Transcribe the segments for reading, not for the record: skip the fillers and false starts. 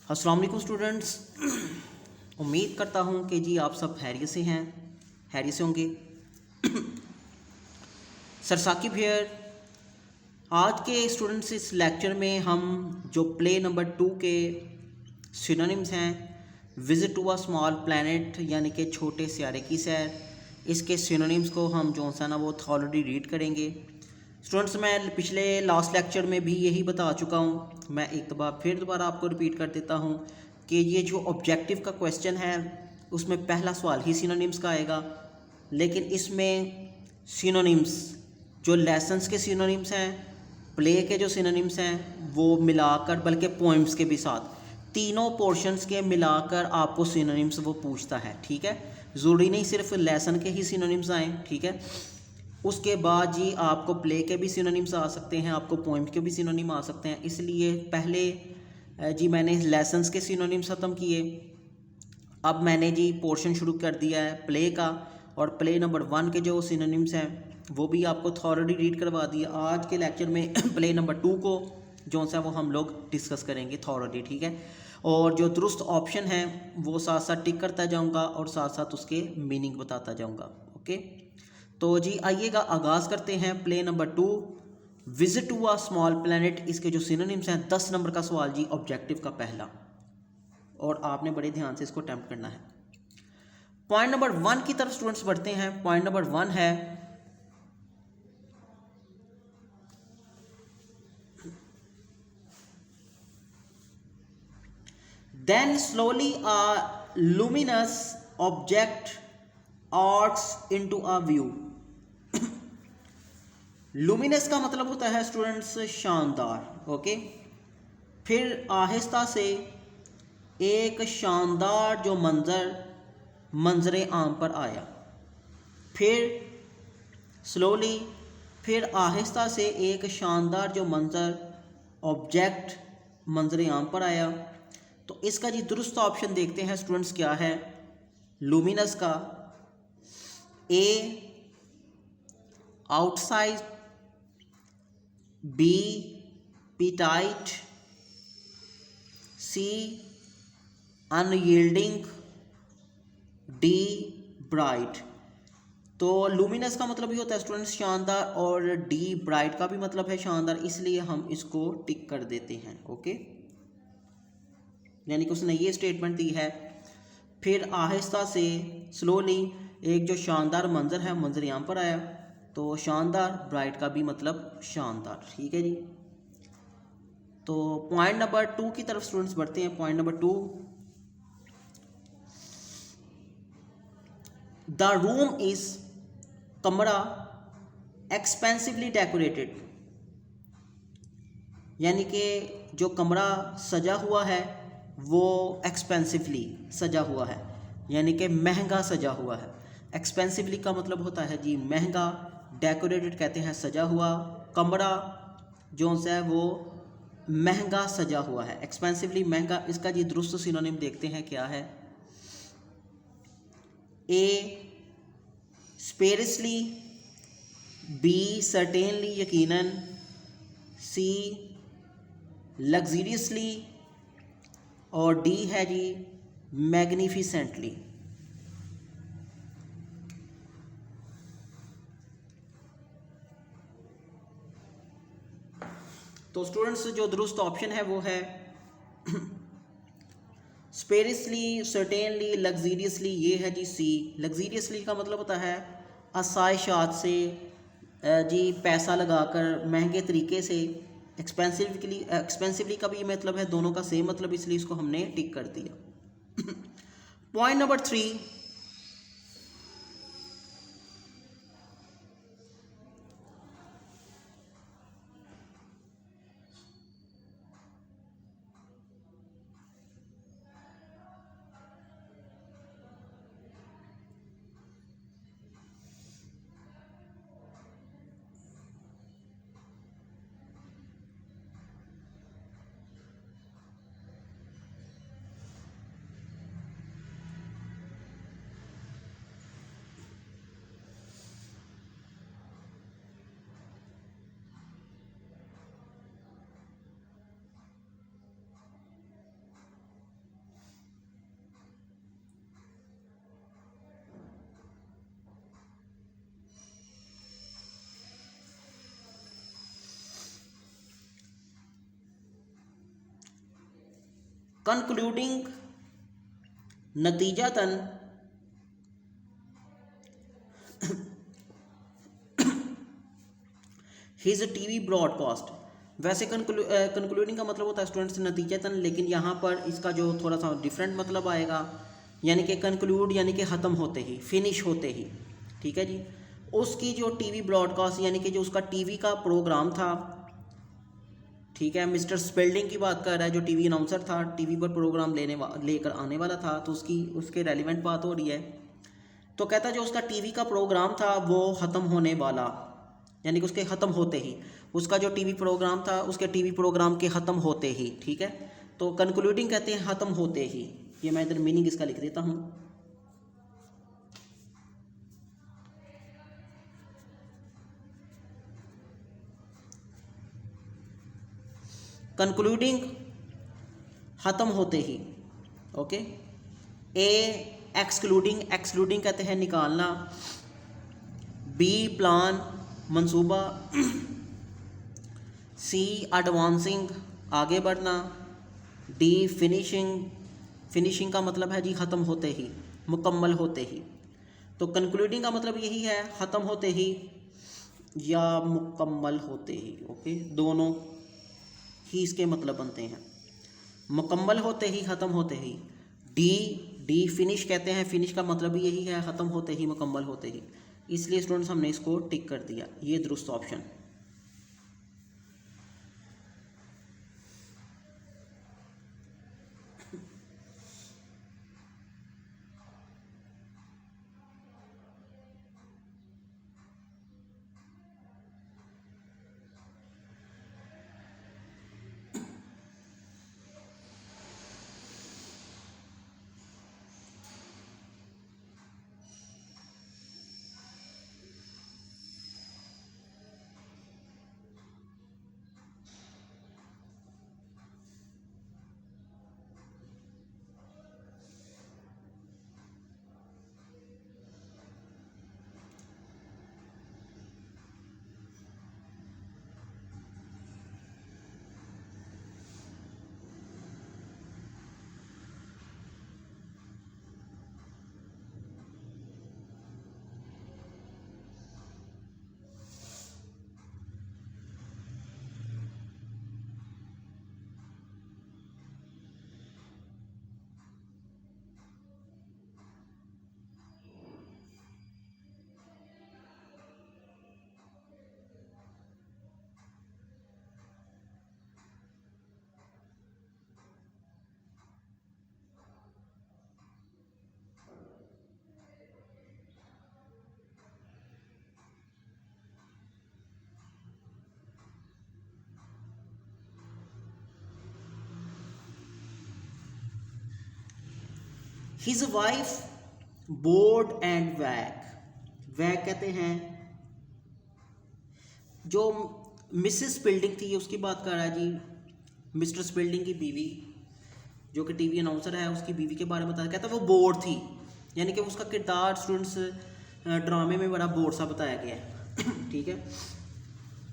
अस्सलाम वालेकुम स्टूडेंट्स। उम्मीद करता हूँ कि जी आप सब खैरियत से हैं, खैरियत से होंगे। Sir Saqib here. आज के स्टूडेंट्स इस लेक्चर में हम जो प्ले नंबर 2 के सिनोनिम्स हैं, visit to a small planet यानी कि छोटे सियारे की सैर, इसके सिनोनिम्स को हम जो सा ना वो थॉरली रीड करेंगे। स्टूडेंट्स मैं पिछले लास्ट लेक्चर में भी यही बता चुका हूँ, मैं एक बार फिर दोबारा आपको रिपीट कर देता हूँ कि ये जो ऑब्जेक्टिव का क्वेश्चन है उसमें पहला सवाल ही सिनोनिम्स का आएगा, लेकिन इसमें सिनोनिम्स जो लेसन्स के सिनोनिम्स हैं, प्ले के जो सिनोनिम्स हैं वो मिलाकर, बल्कि पोइम्स के भी साथ तीनों पोर्शंस के मिलाकर आपको सिनोनिम्स वो पूछता है। ठीक है, ज़रूरी नहीं सिर्फ लेसन के ही सिनोनिम्स आएँ। ठीक है, उसके बाद जी आपको प्ले के भी सिनोनिम्स आ सकते हैं, आपको पोइम के भी सिनोनिम आ सकते हैं। इसलिए पहले जी मैंने लेसन्स के सिनोनिम्स ख़त्म किए, अब मैंने जी पोर्शन शुरू कर दिया है प्ले का, और प्ले नंबर 1 के जो सिनोनिम्स हैं वो भी आपको थॉरली रीड करवा दिया। आज के लेक्चर में प्ले नंबर 2 को जो सा वो हम लोग डिस्कस करेंगे थॉरली। ठीक है, और जो दुरुस्त ऑप्शन हैं वो साथ साथ टिक करता जाऊंगा और साथ साथ उसके मीनिंग बताता जाऊंगा। ओके, तो जी आइएगा आगाज़ करते हैं। Play number 2, visit to a small planet, इसके जो सिनोनिम्स हैं 10 नंबर का सवाल जी, ऑब्जेक्टिव का पहला, और आपने बड़े ध्यान से इसको अटेम्प्ट करना है। पॉइंट नंबर 1 की तरफ स्टूडेंट्स बढ़ते हैं। पॉइंट नंबर 1 है then slowly a luminous object arcs into a view. Luminous का मतलब होता है स्टूडेंट्स शानदार। ओके, फिर आहिस्ता से एक शानदार जो मंजर आम पर आया, फिर स्लोली, फिर आहिस्ता से एक शानदार जो ऑब्जेक्ट मंजर आम पर आया। तो इसका जी दुरुस्त ऑप्शन देखते हैं स्टूडेंट्स क्या है लुमिनस का। ए आउटसाइड, बी पीटाइट, सी अनयील्डिंग, डी ब्राइट। तो लुमिनस का मतलब ही होता है स्टूडेंट्स शानदार, और डी ब्राइट का भी मतलब है शानदार, इसलिए हम इसको टिक कर देते हैं। ओके, यानी कि उसने ये स्टेटमेंट दी है, फिर आहिस्ता से स्लोली एक जो शानदार मंजर है मंजर आम पर आया। तो शानदार, ब्राइट का भी मतलब शानदार। ठीक है जी, तो पॉइंट नंबर 2 की तरफ स्टूडेंट्स बढ़ते हैं। Point number 2, the room is, कमरा एक्सपेंसिवली डेकोरेटेड, यानी कि जो कमरा सजा हुआ है वो एक्सपेंसिवली सजा हुआ है, यानी कि महंगा सजा हुआ है। एक्सपेंसिवली का मतलब होता है जी महंगा, डेकोरेटेड कहते हैं सजा हुआ, कमरा जो है वो महंगा सजा हुआ है, एक्सपेंसिवली महंगा। इसका जी दुरुस्त सिनोनिम देखते हैं क्या है। ए स्पेरियसली, बी सर्टेनली यकीनन, सी लग्जरियसली, और डी है जी मैग्निफिसेंटली। तो स्टूडेंट्स जो दुरुस्त ऑप्शन है वो है स्पेरियसली, सर्टेनली, लग्जरियसली, ये है जी सी। लग्जरियसली का मतलब होता है आसाइशात से जी पैसा लगाकर महंगे तरीके से। एक्सपेंसिवली का भी मतलब है, दोनों का सेम मतलब, इसलिए इसको हमने टिक कर दिया। पॉइंट नंबर 3, कंक्लूडिंग नतीजतन हिज टीवी ब्रॉडकास्ट। वैसे कंक्लूडिंग का मतलब होता है स्टूडेंट्स नतीजतन, लेकिन यहाँ पर इसका जो थोड़ा सा डिफरेंट मतलब आएगा, यानी कि कंक्लूड यानी कि ख़त्म होते ही, फिनिश होते ही, ठीक है जी। उसकी जो टीवी ब्रॉडकास्ट यानी कि जो उसका टीवी का प्रोग्राम था, ठीक है, मिस्टर स्पेल्डिंग की बात कर रहा है, जो टीवी अनाउंसर था, टीवी पर प्रोग्राम लेकर आने वाला था, तो उसके रेलिवेंट बात हो रही है। तो कहता जो उसका टीवी का प्रोग्राम था वो ख़त्म होने वाला, यानी कि उसके ख़त्म होते ही, उसका जो टीवी प्रोग्राम था उसके टीवी प्रोग्राम के ख़त्म होते ही, ठीक है। तो कंक्लूडिंग कहते हैं ख़त्म होते ही। ये मैं इधर मीनिंग इसका लिख देता हूँ। कंक्लूडिंग ख़त्म होते ही, ओके। ए एक्सक्लूडिंग, एक्सक्लूडिंग कहते हैं निकालना। बी प्लान, मंसूबा। सी एडवांसिंग, आगे बढ़ना। डी फिनिशिंग, फिनिशिंग का मतलब है जी ख़त्म होते ही, मुकम्मल होते ही। तो कंक्लूडिंग का मतलब यही है, ख़त्म होते ही या मुकम्मल होते ही, ओके, दोनों ही इसके मतलब बनते हैं, मुकम्मल होते ही, ख़त्म होते ही। डी फिनिश कहते हैं, फिनिश का मतलब भी यही है, ख़त्म होते ही, मुकम्मल होते ही, इसलिए स्टूडेंट्स हमने इसको टिक कर दिया, ये दुरुस्त option. His wife board and वैग, वैग कहते हैं जो मिसेस स्पेल्डिंग थी उसकी बात कर रहा है जी। मिस्टर स्पेल्डिंग की बीवी जो कि टीवी अनाउंसर है, उसकी बीवी के बारे में बताया, कहता है वो बोर्ड थी, यानी कि उसका किरदार स्टूडेंट्स ड्रामे में बड़ा बोर्ड सा बताया गया है ठीक है।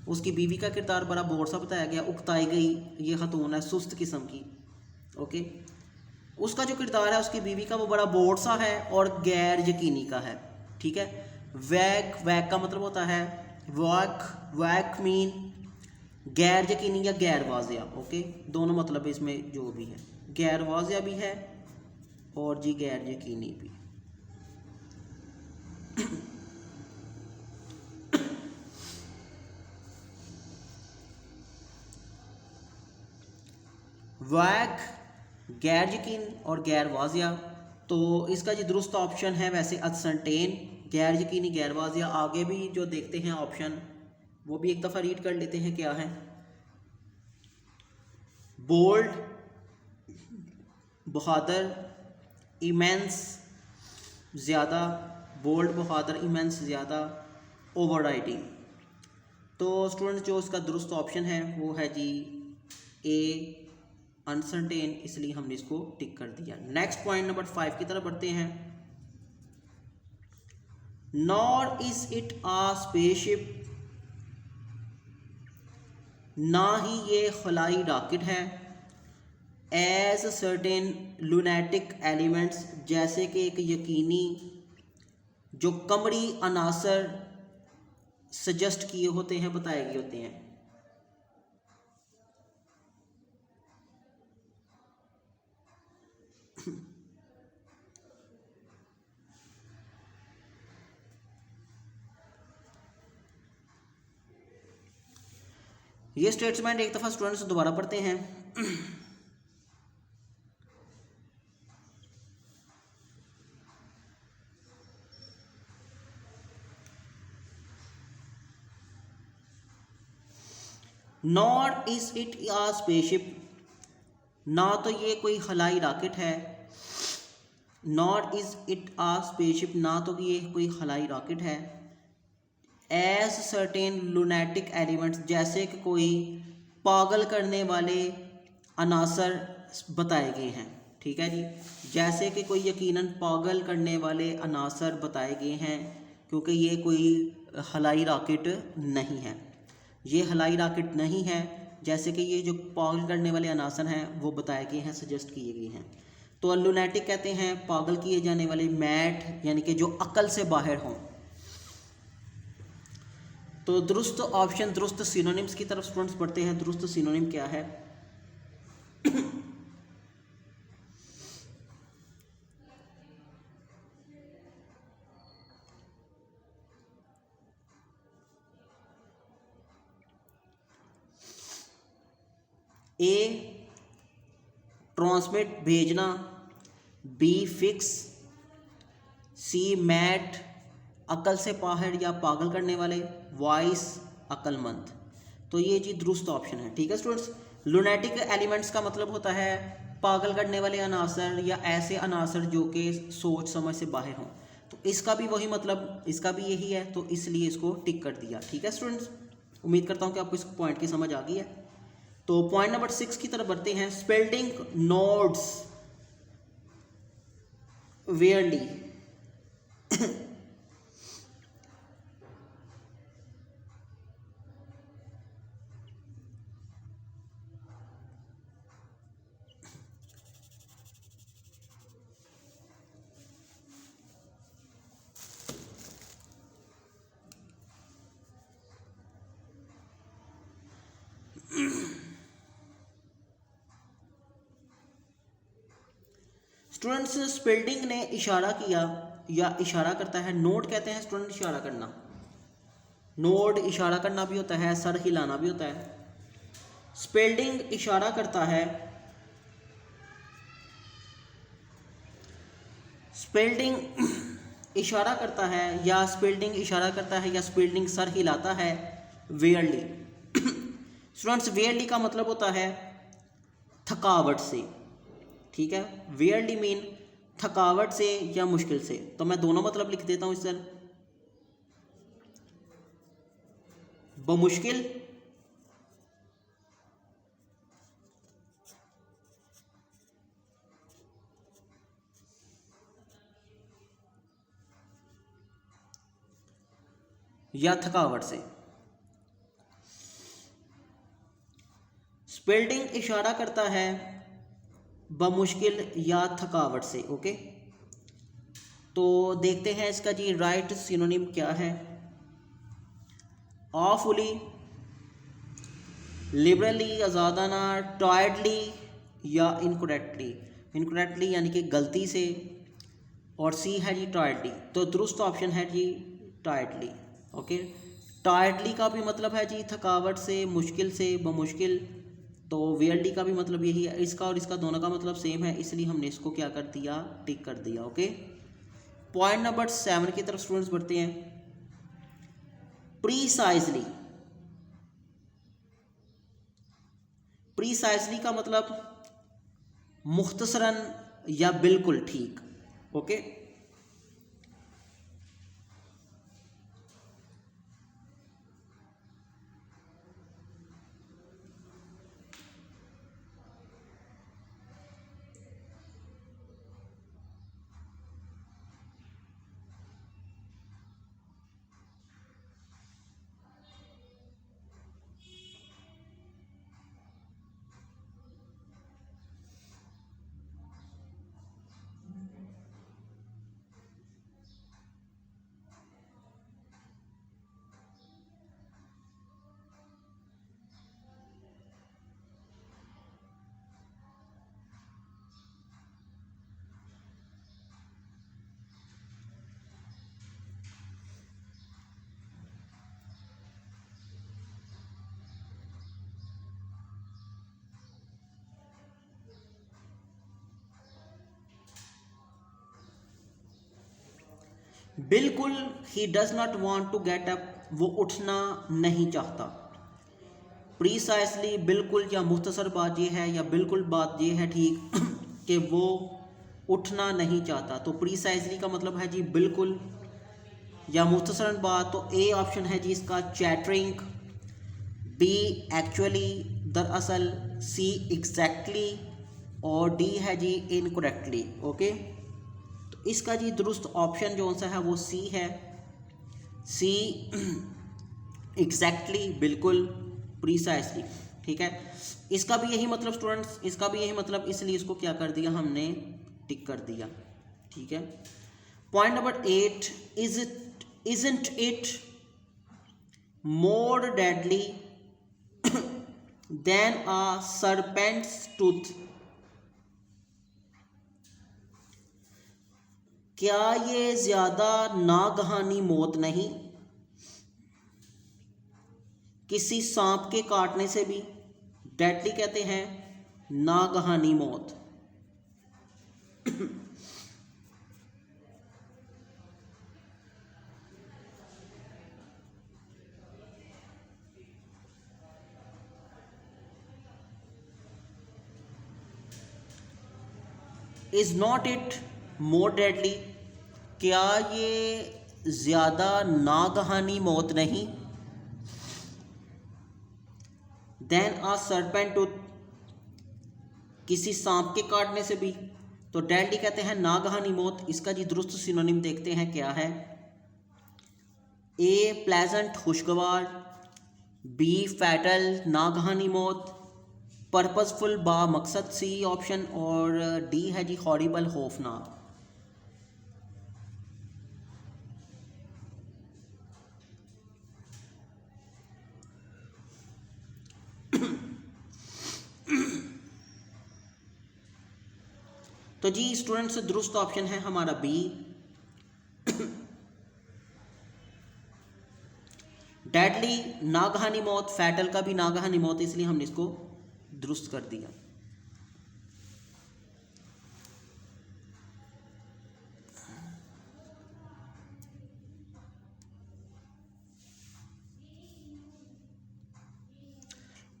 उसकी बीवी का किरदार बड़ा बोर्ड सा बताया गया, उकताई गई ये खतून है, सुस्त किस्म की, ओके। उसका जो किरदार है उसकी बीवी का वो बड़ा बोर्ड सा है और गैर यकीनी का है, ठीक है। वैक, वैक का मतलब होता है वैक, वैक मीन गैर यकीनी या गैर वाजिया, ओके, दोनों मतलब इसमें जो भी है, गैर वाजिया भी है और जी गैर यकीनी भी। वैक गैर यकीन और गैर वाजिया, तो इसका जो दुरुस्त ऑप्शन है वैसे अनसर्टेन, गैर यकीनी गैर वाजिया। आगे भी जो देखते हैं ऑप्शन वो भी एक दफ़ा रीड कर लेते हैं क्या है। बोल्ड बहादुर, इमेंस ज़्यादा, बोल्ड बहादुर, इमेंस ज़्यादा, ओवरराइडिंग। तो स्टूडेंट्स जो इसका दुरुस्त ऑप्शन है वो है जी ए अनसर्टेन, इसलिए हमने इसको टिक कर दिया। नेक्स्ट पॉइंट नंबर 5 की तरफ बढ़ते हैं। Nor is it a spaceship, ना ही ये खलाई रॉकेट है। एज सर्टेन लूनेटिक एलिमेंट्स, जैसे कि एक यकीनी जो कमरी अनासर सजेस्ट किए होते हैं, बताए गए होते हैं। ये स्टेटमेंट एक दफ़ा स्टूडेंट्स दोबारा पढ़ते हैं। Not is it a spaceship, ना तो ये कोई खलाई रॉकेट है। Not is it a spaceship, ना तो ये कोई खलाई रॉकेट है। एज सर्टेन लूनेटिक एलिमेंट्स, जैसे कि कोई पागल करने वाले अनासर बताए गए हैं। ठीक है जी, जैसे कि कोई यकीनन पागल करने वाले अनासर बताए गए हैं, क्योंकि ये कोई हलाई रॉकेट नहीं है। ये हलाई रॉकेट नहीं है, जैसे कि ये जो पागल करने वाले अनासर हैं वो बताए गए हैं, सजेस्ट किए गए हैं। तो लूनेटिक कहते हैं पागल किए जाने वाले, मैट यानी कि जो अकल से बाहर हों। तो दुरुस्त ऑप्शन, दुरुस्त सिनोनिम्स की तरफ स्टूडेंट्स पढ़ते हैं। दुरुस्त सिनोनिम क्या है? ए ट्रांसमिट भेजना, बी फिक्स, सी मैट अकल से बाहर या पागल करने वाले, वॉइस अक्लमंद। तो ये जी दुरुस्त ऑप्शन है। ठीक है स्टूडेंट्स, लूनेटिक एलिमेंट्स का मतलब होता है पागल करने वाले अनासर या ऐसे अनासर जो कि सोच समझ से बाहर हों। तो इसका भी वही मतलब, इसका भी यही है, तो इसलिए इसको टिक कर दिया। ठीक है स्टूडेंट्स, उम्मीद करता हूँ कि आपको इस पॉइंट की समझ आ गई है। तो पॉइंट नंबर 6 की तरफ बढ़ते हैं। Spalding nods wearily. Students, Spalding ने इशारा किया या इशारा करता है। नोड कहते हैं स्टूडेंट इशारा करना, नोड इशारा करना भी होता है, सर हिलाना भी होता है। स्पेल्डिंग इशारा करता है, स्पेल्डिंग इशारा करता है या स्पेल्डिंग इशारा करता है या स्पेल्डिंग सर हिलाता है वेयरली। स्टूडेंट्स, वेयरली का मतलब होता है थकावट से। ठीक है, वेयरली मीन थकावट से या मुश्किल से। तो मैं दोनों मतलब लिख देता हूँ इस सर, बमुश्किल या थकावट से। स्पेल्डिंग इशारा करता है बमुश्किल या थकावट से। ओके, तो देखते हैं इसका जी राइट सिनोनिम क्या है। ऑफुली, लिबरली, आज़ादाना, टायर्डली या इनकरेक्टली। इनकरेक्टली यानी कि गलती से, और सी है जी टायर्डली। तो दुरुस्त ऑप्शन है जी टायर्डली। ओके, टायर्डली का भी मतलब है जी थकावट से, मुश्किल से, बमुश्किल। तो वेयरली का भी मतलब यही है। इसका और इसका दोनों का मतलब सेम है, इसलिए हमने इसको क्या कर दिया, टिक कर दिया। ओके, पॉइंट नंबर 7 की तरफ स्टूडेंट्स बढ़ते हैं। प्रीसाइजली, प्रीसाइजली का मतलब मुख्तसरन या बिल्कुल ठीक। ओके, बिल्कुल, he does not want to get up, वो उठना नहीं चाहता। प्रीसाइसली, बिल्कुल या मुख्तसर बात ये है, या बिल्कुल बात ये है ठीक कि वो उठना नहीं चाहता। तो प्रीसाइसली का मतलब है जी बिल्कुल, या मुख्तसरन बात तो ए ऑप्शन है जी इसका चैटरिंग, बी एक्चुअली दरअसल, सी एग्जैक्टली, और डी है जी इनकरेक्टली। ओके, तो इसका जी दुरुस्त ऑप्शन जो सा है वो सी है। सी एग्जैक्टली, बिल्कुल, प्रीसाइसली। ठीक है, इसका भी यही मतलब स्टूडेंट्स, इसका भी यही मतलब, इसलिए इसको क्या कर दिया हमने, टिक कर दिया। ठीक है, point number 8, isn't it more deadly than a serpent's tooth? क्या ये ज्यादा नागहानी मौत नहीं किसी सांप के काटने से भी? डेडली कहते हैं नागहानी मौत। Is not it more deadly, क्या ये ज्यादा नागहानी मौत नहीं? देन आ सर्पेंट टूथ, किसी सांप के काटने से भी। तो डेडली कहते हैं नागहानी मौत। इसका जी दुरुस्त सिनोनिम देखते हैं क्या है। ए प्लेजेंट, खुशगवार, बी फैटल, नागहानी मौत, पर्पसफुल बा मकसद, सी ऑप्शन, और डी है जी हॉरिबल, खौफनाक। तो जी स्टूडेंट्स दुरुस्त ऑप्शन है हमारा बी, डेडली नागहानी मौत, फैटल का भी नागहानी मौत, इसलिए हमने इसको दुरुस्त कर दिया।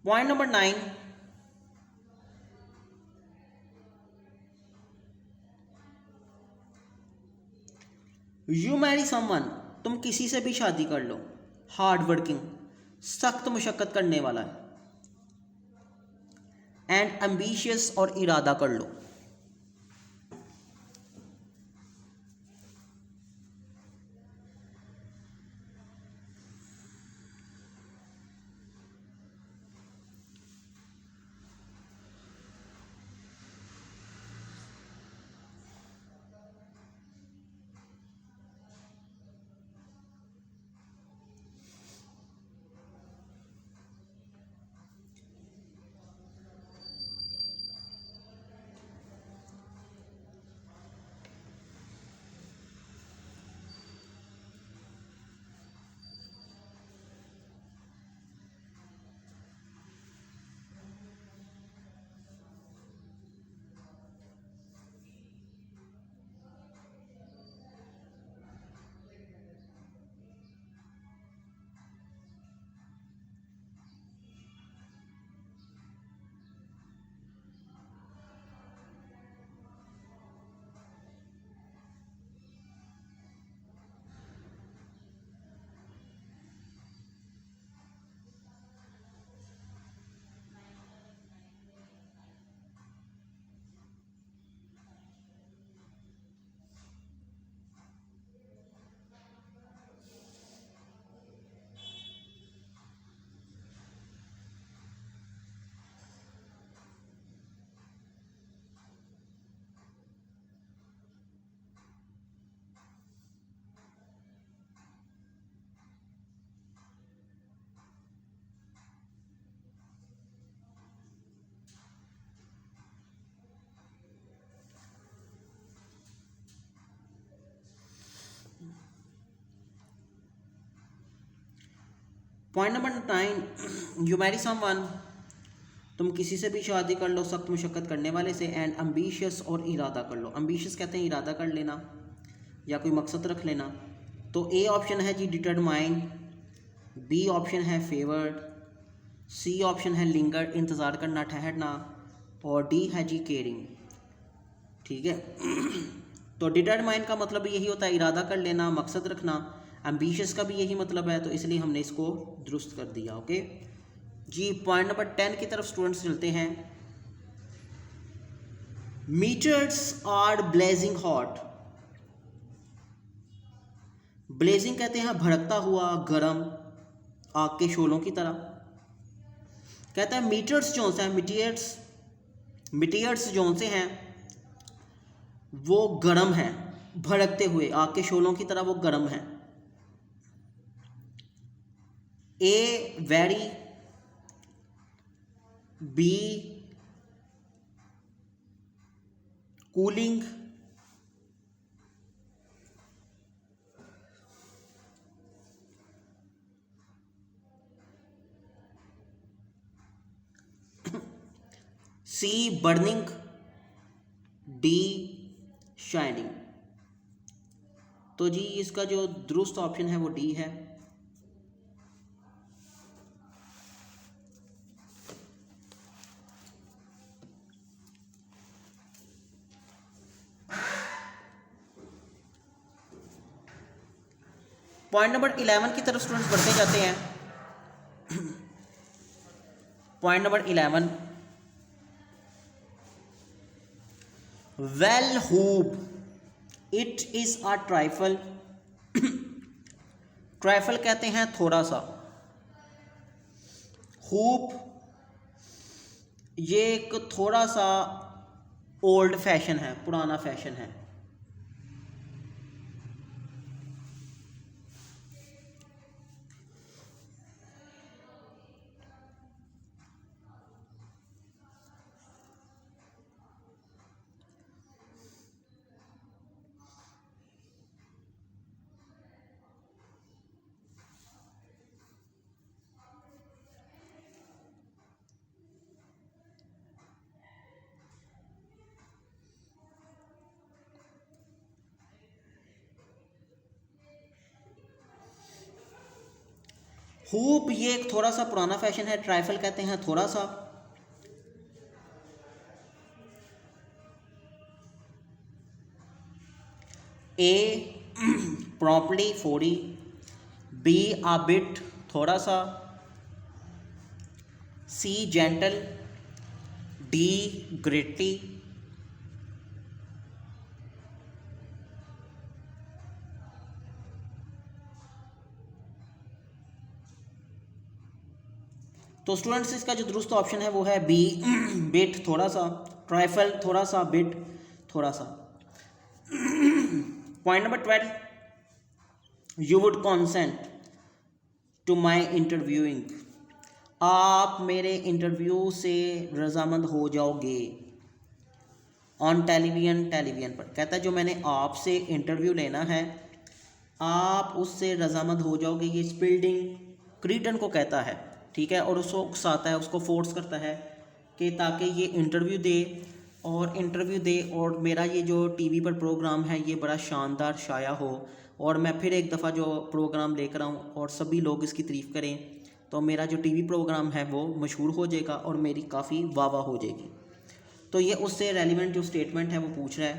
Point number 9, you marry someone, तुम किसी से भी शादी कर लो, हार्ड वर्किंग, सख्त मुशक्कत करने वाला है, एंड एम्बिशियस, और इरादा कर लो। Point number 9, you marry someone, तुम किसी से भी शादी कर लो सख्त मुशक्कत करने वाले से, एंड एम्बिशियस, और इरादा कर लो। एम्बिशियस कहते हैं इरादा कर लेना, या कोई मकसद रख लेना। तो ए ऑप्शन है जी डिटरमाइन, बी ऑप्शन है फेवर्ड, सी ऑप्शन है लिंगर इंतज़ार करना ठहरना, और डी है जी केयरिंग। ठीक है। तो डिटरमाइन का मतलब यही होता है इरादा कर लेना, मकसद रखना। एम्बिशियस का भी यही मतलब है, तो इसलिए हमने इसको दुरुस्त कर दिया। ओके जी, पॉइंट नंबर 10 की तरफ स्टूडेंट्स चलते हैं। Meters are blazing hot. Blazing कहते हैं भड़कता हुआ, गरम, आग के शोलों की तरह। कहता है मीटर्स जो से हैं, मीटियर्स जो से हैं वो गरम है, भड़कते हुए आग के शोलों की तरह वो गरम है। A very, b cooling, c burning, d shining. तो जी इसका जो दुरुस्त ऑप्शन है वो डी है। पॉइंट नंबर 11 की तरफ स्टूडेंट्स बढ़ते जाते हैं। Point number 11, well hoop, it is a trifle. Trifle कहते हैं थोड़ा सा, हूप ये एक थोड़ा सा ओल्ड फैशन है, पुराना फैशन है। हूप ये एक थोड़ा सा पुराना फैशन है, ट्राइफल कहते हैं थोड़ा सा। ए प्रॉम्प्टली 40, बी आ बिट थोड़ा सा, सी जेंटल, डी ग्रेटी। तो स्टूडेंट्स इसका जो दुरुस्त ऑप्शन है वो है बी बिट थोड़ा सा, ट्राइफल थोड़ा सा, बिट थोड़ा सा। Point number 12, you would consent to my interviewing. आप मेरे इंटरव्यू से रजामंद हो जाओगे। ऑन टेलीविजन पर कहता है जो मैंने आपसे इंटरव्यू लेना है आप उससे रजामंद हो जाओगे। ये स्पिल्डिंग क्रीटन को कहता है, ठीक है, और उसको उकसाता है, उसको फोर्स करता है कि ताकि ये इंटरव्यू दे और मेरा ये जो टीवी पर प्रोग्राम है ये बड़ा शानदार शाया हो और मैं फिर एक दफ़ा जो प्रोग्राम लेकर आऊँ और सभी लोग इसकी तारीफ़ करें, तो मेरा जो टीवी प्रोग्राम है वो मशहूर हो जाएगा और मेरी काफ़ी वाह वाह हो जाएगी। तो ये उससे रेलिवेंट जो स्टेटमेंट है वो पूछ रहा है।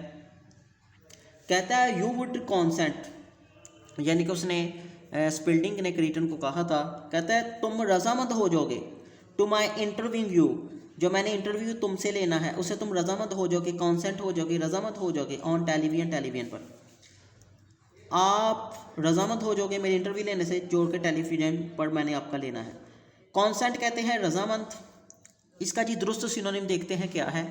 कहता है यू वुड कॉन्सेंट, यानी कि उसने स्पिल्डिंग ने क्रीटन को कहा था, कहता है तुम रजामंद हो जाओगे टू माई इंटरव्यू, जो मैंने इंटरव्यू तुमसे लेना है उसे तुम रजामंद हो जाओगे, कॉन्सेंट हो जाओगे, रजामंद हो जाओगे। ऑन टेलीविजन पर आप रजामंद हो जाओगे मेरे इंटरव्यू लेने से, जो कि टेलीविजन पर मैंने आपका लेना है। कॉन्सेंट कहते हैं रजामंद। इसका जी दुरुस्त सिनोनिम देखते हैं क्या है।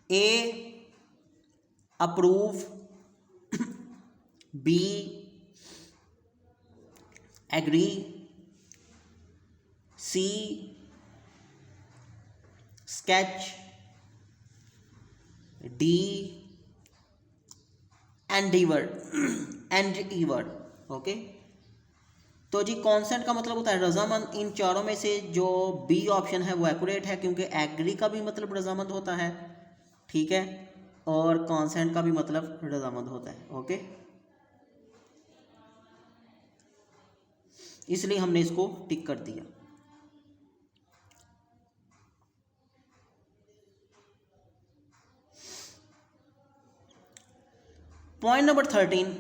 A approve, B agree, C sketch, D endeavour. Okay, तो जी कॉन्सेंट का मतलब होता है रजामंद। इन चारों में से जो बी ऑप्शन है वो एक्यूरेट है, क्योंकि एग्री का भी मतलब रजामंद होता है, ठीक है, और कॉन्सेंट का भी मतलब रजामंद होता है। ओके, इसलिए हमने इसको टिक कर दिया। Point number 13,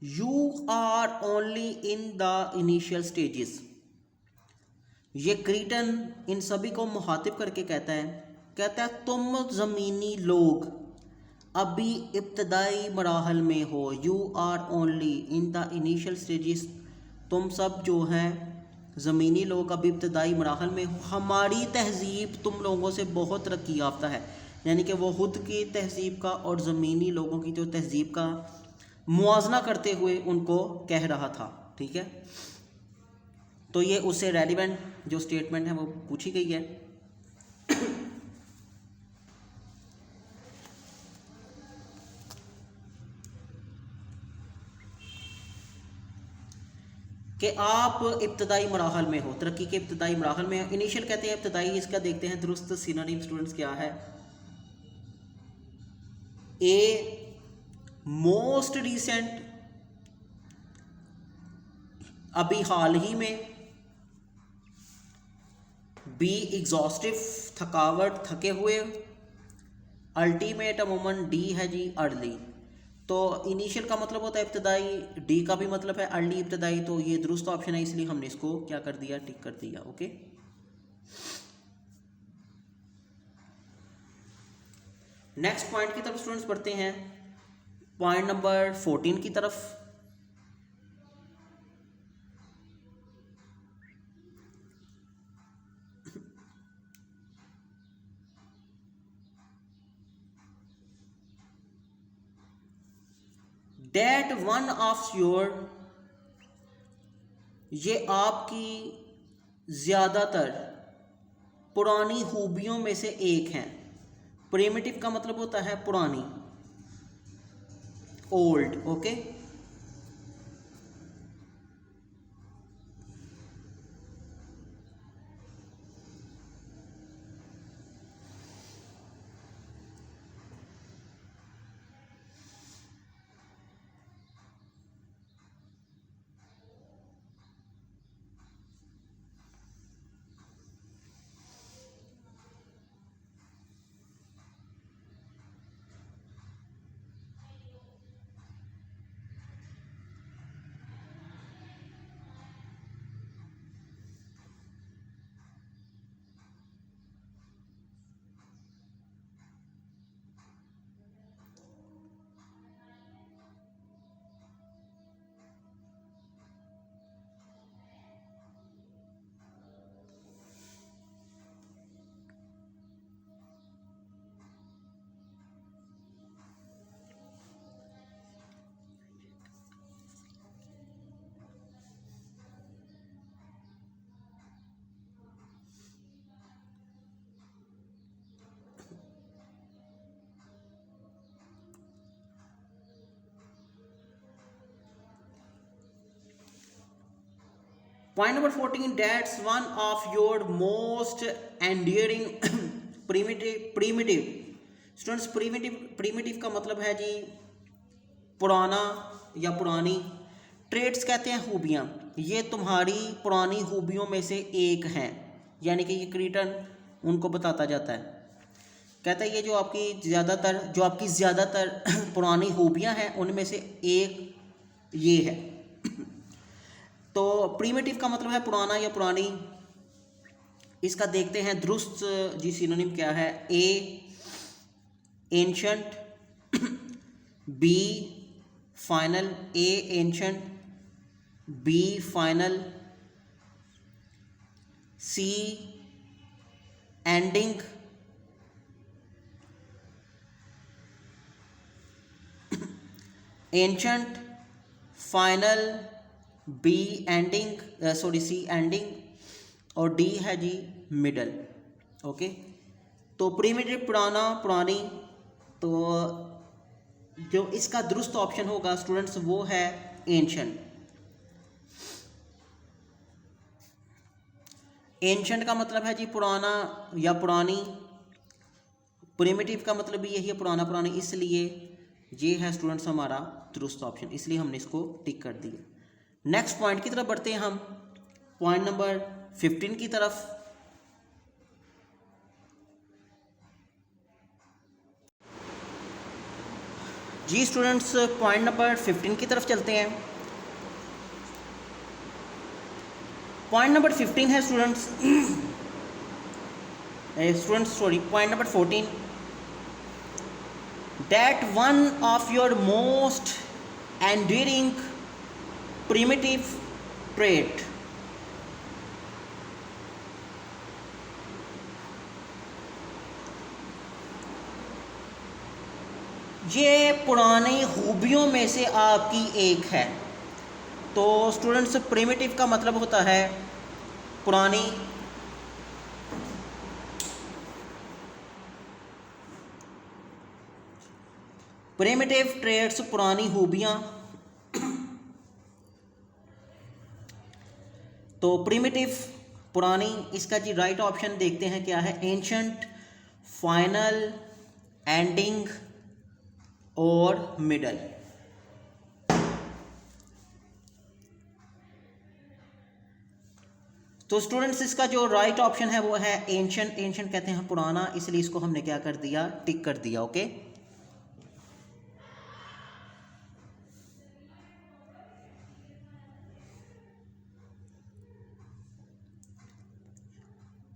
you are only in the initial stages. ये क्रीटन इन सभी को मुखातिब करके कहता है तुम ज़मीनी लोग अभी इब्तदाई मराहल में हो। You are only in the initial stages, तुम सब जो हैं ज़मीनी लोग अभी इब्तदाई मराहल में हो। हमारी तहज़ीब तुम लोगों से बहुत तरक्की याफ्ता है, यानी कि वो खुद की तहज़ीब का और ज़मीनी लोगों की जो तहज़ीब का मुआजना करते हुए उनको कह रहा था, ठीक है। तो ये उससे रेलिवेंट जो स्टेटमेंट है वो पूछी गई है। कि आप इब्तदाई मराहल में हो, तरक्की के इब्तदाई मराहल में हो। इनिशियल कहते हैं इब्तदाई, इसका देखते हैं दुरुस्त सिनोनिम स्टूडेंट्स क्या है। ए मोस्ट रिसेंट, अभी हाल ही में। बी एग्जॉस्टिव, थकावट, थके हुए। अल्टीमेट अमूमन डी है जी अर्ली। तो इनिशियल का मतलब होता है इब्तदाई, डी का भी मतलब है अर्ली इब्तदाई, तो ये दुरुस्त ऑप्शन है, इसलिए हमने इसको क्या कर दिया, टिक कर दिया। ओके, नेक्स्ट पॉइंट की तरफ स्टूडेंट्स बढ़ते हैं, पॉइंट नंबर 14 की तरफ। That one of your, ये आपकी ज़्यादातर पुरानी खूबियों में से एक है। प्रिमिटिव का मतलब होता है पुरानी, old. Okay, point number 14, that's one of your most endearing primitive. Students primitive का मतलब है जी पुराना या पुरानी। ट्रेड्स कहते हैं खूबियाँ, ये तुम्हारी पुरानी खूबियों में से एक हैं, यानी कि ये क्रीटन उनको बताता जाता है। कहता है ये जो आपकी ज़्यादातर पुरानी खूबियाँ हैं उनमें से एक ये है। तो प्रीमिटिव का मतलब है पुराना या पुरानी। इसका देखते हैं दुरुस्त जी सिनोनिम क्या है। A ancient, B final, A ancient, B final, C ending, ancient, final, B ending, C ending, और डी है जी मिडल। ओके, तो प्रीमिटिव पुराना, पुरानी, तो जो इसका दुरुस्त ऑप्शन होगा स्टूडेंट्स वो है एंशंट। एंशंट का मतलब है जी पुराना या पुरानी, प्रीमिटिव का मतलब भी यही है पुराना, पुरानी, इसलिए ये है स्टूडेंट्स हमारा दुरुस्त ऑप्शन, इसलिए हमने इसको टिक कर दिया। नेक्स्ट पॉइंट की तरफ बढ़ते हैं हम, पॉइंट नंबर 15 की तरफ। जी स्टूडेंट्स, पॉइंट नंबर 15 की तरफ चलते हैं। पॉइंट नंबर 15 है students point number 14, that one of your most enduring primitive trait ये पुरानी खूबियों में से आपकी एक है। तो स्टूडेंट्स प्रिमिटिव का मतलब होता है पुरानी, प्रिमिटिव ट्रेड्स पुरानी खूबियाँ। तो प्रिमिटिव पुरानी, इसका जी राइट ऑप्शन देखते हैं क्या है, एंशंट, फाइनल, एंडिंग और मिडल। तो स्टूडेंट्स इसका जो राइट ऑप्शन है वो है एंशंट। एंशंट कहते हैं पुराना, इसलिए इसको हमने क्या कर दिया, टिक कर दिया। ओके,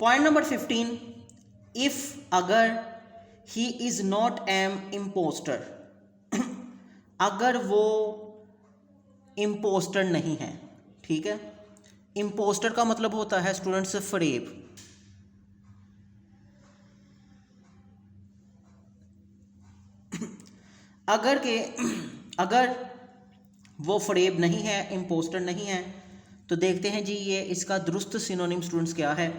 पॉइंट नंबर 15, इफ अगर he is not an impostor, अगर वो इम्पोस्टर नहीं है। ठीक है, इम्पोस्टर का मतलब होता है स्टूडेंट्स फरेब। अगर वो फरेब नहीं है, इम्पोस्टर नहीं है, तो देखते हैं जी ये इसका दुरुस्त सिनोनिम स्टूडेंट्स क्या है।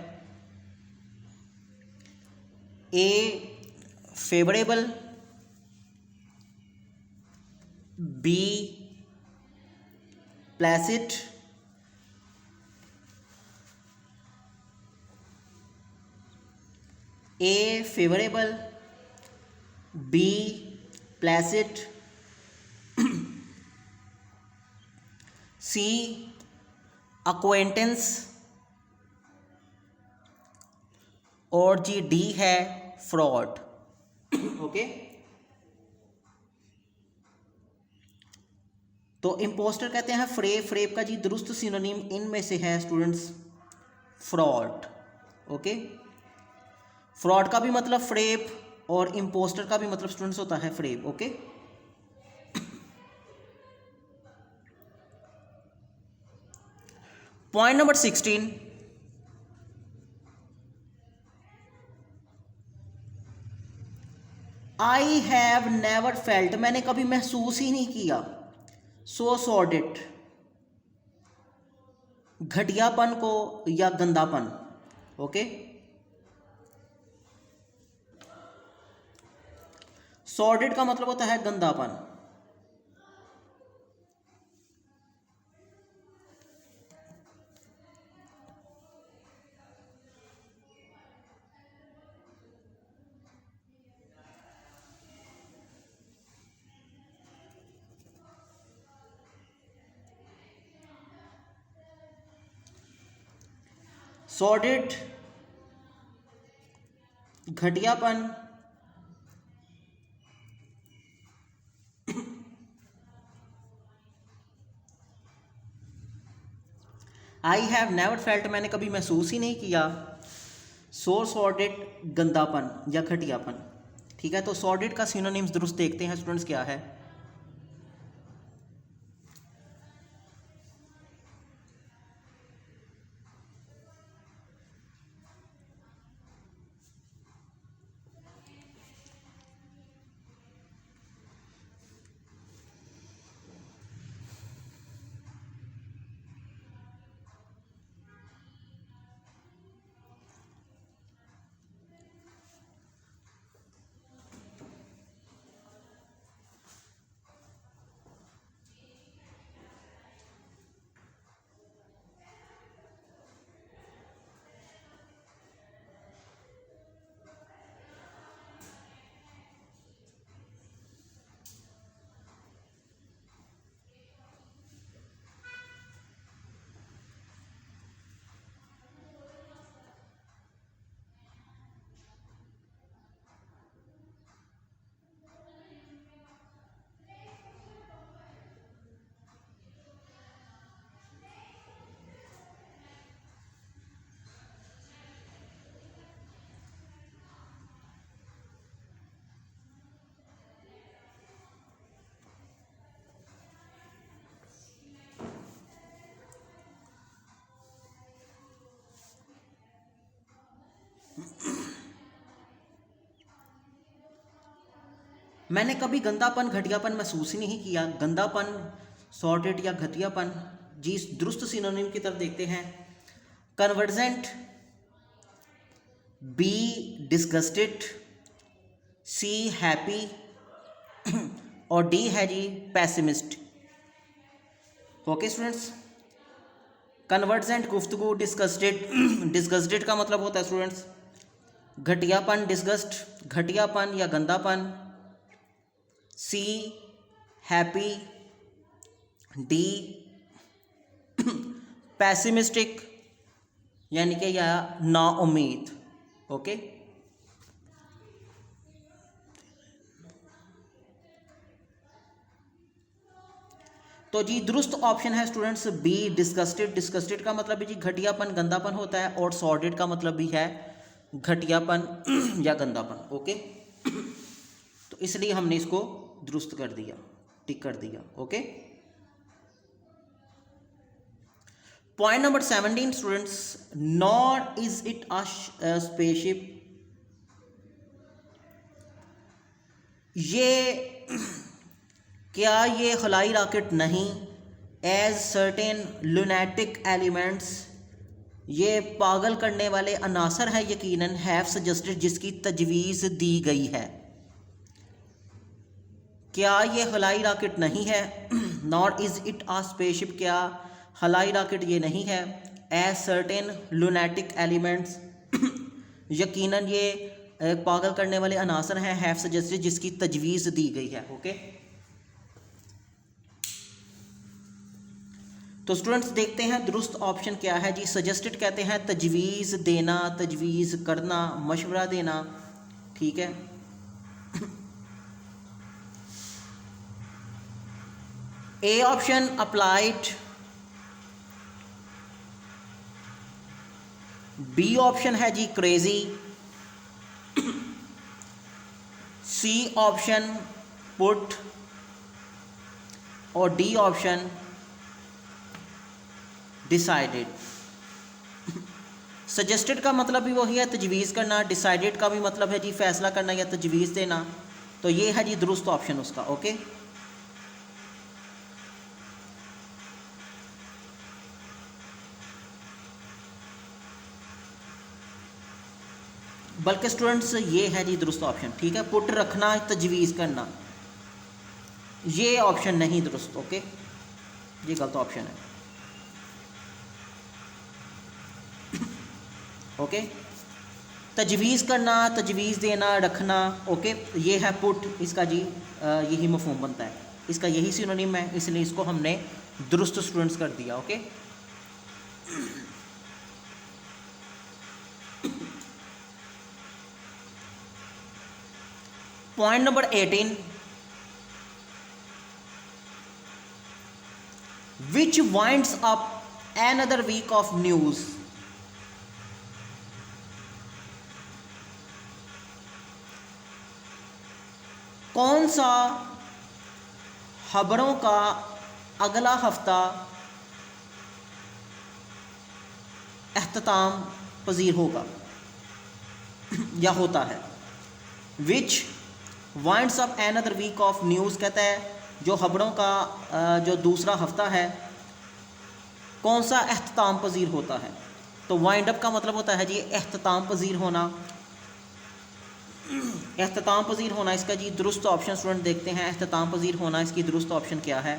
ए फेवरेबल, बी प्लेसिड, ए फेवरेबल, बी प्लेसिड, सी अक्वेंटेंस, और जी डी है फ्रॉड। ओके, तो इम्पोस्टर कहते हैं फ्रेब। फ्रेब का जी दुरुस्त सिनोनिम इनमें से है स्टूडेंट्स फ्रॉड। ओके, फ्रॉड का भी मतलब फ्रेब और इम्पोस्टर का भी मतलब स्टूडेंट्स होता है फ्रेब। Okay, point number 16, I have never felt, मैंने कभी महसूस ही नहीं किया, सो सॉर्डेड, घटियापन को या गंदापन। ओके, सॉर्डेड का मतलब होता है गंदापन। सॉर्डेड, घटियापन, आई हैव नेवर फेल्ट, मैंने कभी महसूस ही नहीं किया, सो सॉर्डेड गंदापन या घटियापन, ठीक है। तो सॉर्डेड का सिनोनिम्स दुरुस्त देखते हैं स्टूडेंट्स क्या है। मैंने कभी गंदापन घटियापन महसूस ही नहीं किया। गंदापन, सॉर्टेड या घटियापन। जी दुरुस्त सिनोनिम की तरफ देखते हैं। कन्वर्जेंट, बी डिस्गस्टेड, सी हैप्पी और डी है जी पैसिमिस्ट। ओके स्टूडेंट्स, कन्वर्जेंट गुफ्तगू, डिस्गस्टेड डिस्गस्टेड का मतलब होता है स्टूडेंट्स घटियापन, डिस्गस्ट घटियापन या गंदापन, सी हैप्पी, डी पैसिमिस्टिक यानी कि या ना उम्मीद। ओके, तो जी दुरुस्त ऑप्शन है स्टूडेंट्स बी डिस्गस्टेड। डिस्गस्टेड का मतलब भी जी घटियापन, गंदापन होता है और सॉर्डेड का मतलब भी है घटियापन या गंदापन। ओके, तो इसलिए हमने इसको दुरुस्त कर दिया, टिक कर दिया। Okay, point number 17 students, not is it a spaceship. ये क्या ये खलाई रॉकेट नहीं, एज सर्टेन लुनेटिक एलिमेंट्स, ये पागल करने वाले अनासर है यकीनन, हैव सजेस्टेड जिसकी तजवीज़ दी गई है। क्या ये खलाई रॉकेट नहीं है, not is it a spaceship, क्या खलाई रॉकेट ये नहीं है, एज सर्टेन लुनेटिक एलिमेंट्स यकीनन ये पागल करने वाले अनासर हैं, हैव सजेस्टेड जिसकी तजवीज़ दी गई है। ओके, तो स्टूडेंट्स देखते हैं दुरुस्त ऑप्शन क्या है जी। सजेस्टेड कहते हैं तजवीज़ देना, तजवीज़ करना, मशवरा देना, ठीक है। A option applied, B option है जी क्रेजी, सी ऑप्शन पुट और डी ऑप्शन डिसाइडेड। सजेस्टेड का मतलब भी वही है तजवीज़ करना, डिसाइडेड का भी मतलब है जी फैसला करना या तजवीज़ देना। तो ये है जी दुरुस्त ऑप्शन उसका। ओके, बल्कि स्टूडेंट्स ये है जी दुरुस्त ऑप्शन, ठीक है। पुट रखना, तजवीज़ करना, ये ऑप्शन नहीं दुरुस्त। ओके, ये गलत ऑप्शन है। ओके, तजवीज़ करना, तजवीज़ देना, रखना, ओके, ये है पुट, इसका जी यही मफहूम बनता है, इसका यही सिनोनिम है, इसलिए इसको हमने दुरुस्त स्टूडेंट्स कर दिया। Okay, point number 18, which winds up another week of news। कौन सा खबरों का अगला हफ्ता अख्ताम पजीर होगा या होता है। Which winds up another week of news, कहता है जो खबरों का जो दूसरा हफ्ता है कौन सा अख्ताम पजीर होता है। तो वाइंड अप का मतलब होता है जी अख्ताम पजीर होना। अख्ताम पजीर होना इसका जी दुरुस्त ऑप्शन स्टूडेंट देखते हैं। अख्ताम पजीर होना इसकी दुरुस्त ऑप्शन क्या है।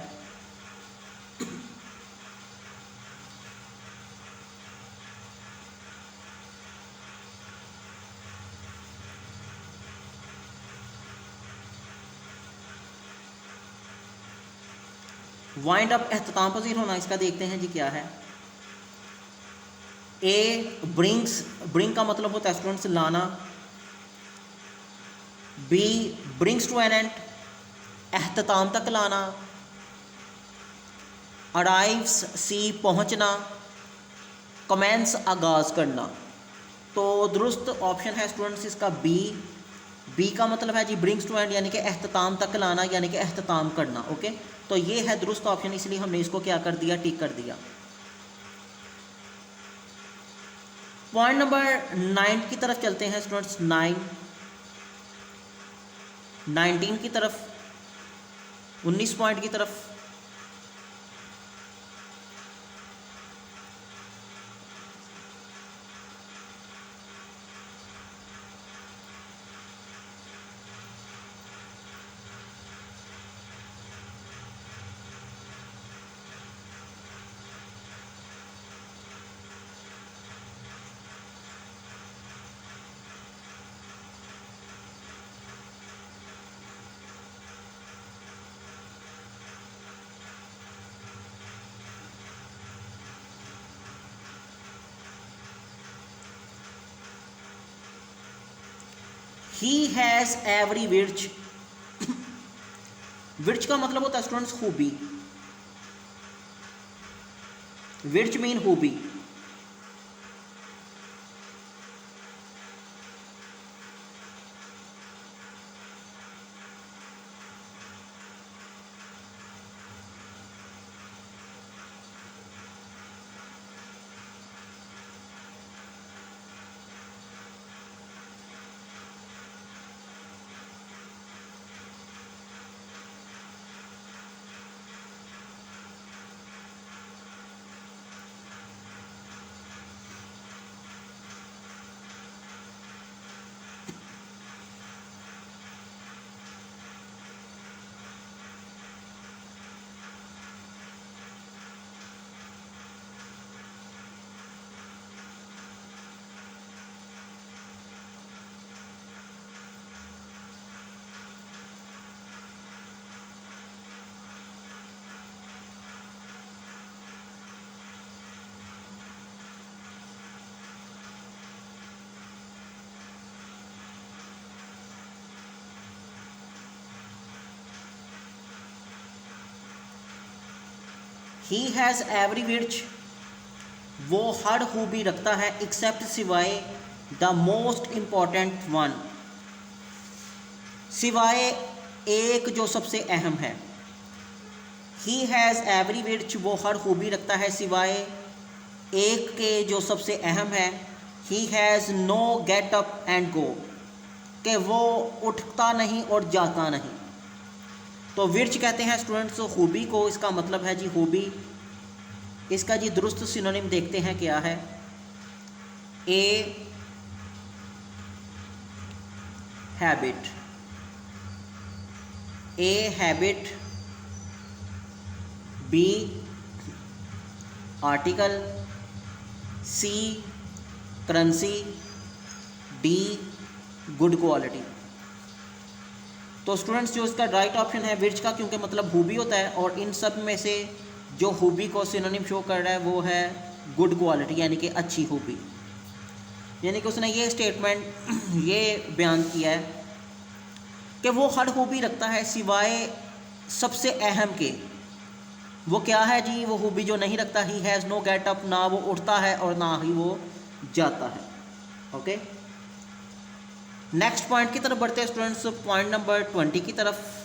वाइंड अप अख्ताम पजीर होना इसका देखते हैं जी क्या है। ए ब्रिंग्स, ब्रिंग का मतलब होता है स्टूडेंट्स लाना। B brings to an end, अख्ताम तक लाना। अराइव्स, सी पहुंचना। कमेंस, आगाज़ करना। तो दुरुस्त ऑप्शन है स्टूडेंट्स इसका बी। बी का मतलब है जी ब्रिंग्स टू एंड यानी कि अख्ताम तक लाना यानी कि अख्ताम करना। ओके, तो ये है दुरुस्त ऑप्शन, इसलिए हमने इसको क्या कर दिया, टिक कर दिया। पॉइंट नंबर 9 की तरफ चलते हैं स्टूडेंट्स। 19 की तरफ, 19 पॉइंट की तरफ। ही हैज़ एवरी विर्च, विर्च का मतलब होता है स्टूडेंट्स खूबी। विर्च मीन खूबी। ही हैज़ एवरी विर्च, वो हर खूबी रखता है एक्सेप्ट सिवाय द मोस्ट इम्पॉर्टेंट वन, सिवाय एक जो सबसे अहम है। ही हैज़ एवरी विर्च, वो हर खूबी रखता है सिवाय एक के जो सबसे अहम है। He has know get up and go, कि वो उठता नहीं और जाता नहीं। तो विर्च कहते हैं स्टूडेंट्स खूबी को, इसका मतलब है जी खूबी। इसका जी दुरुस्त सिनोनिम देखते हैं क्या है। A habit, A habit. B article. C currency. D good quality. तो स्टूडेंट्स जो इसका राइट ऑप्शन है विर्च का, क्योंकि मतलब खूबी होता है, और इन सब में से जो खूबी को सिनोनिम शो कर रहा है वो है गुड क्वालिटी यानी कि अच्छी खूबी। यानी कि उसने ये स्टेटमेंट ये बयान किया है कि वो हर खूबी रखता है सिवाय सबसे अहम के। वो क्या है जी, वो खूबी जो नहीं रखता। He has know get up, ना वो उठता है और ना ही वो जाता है। ओके, नेक्स्ट पॉइंट की तरफ बढ़ते हैं स्टूडेंट्स, पॉइंट नंबर 20 की तरफ।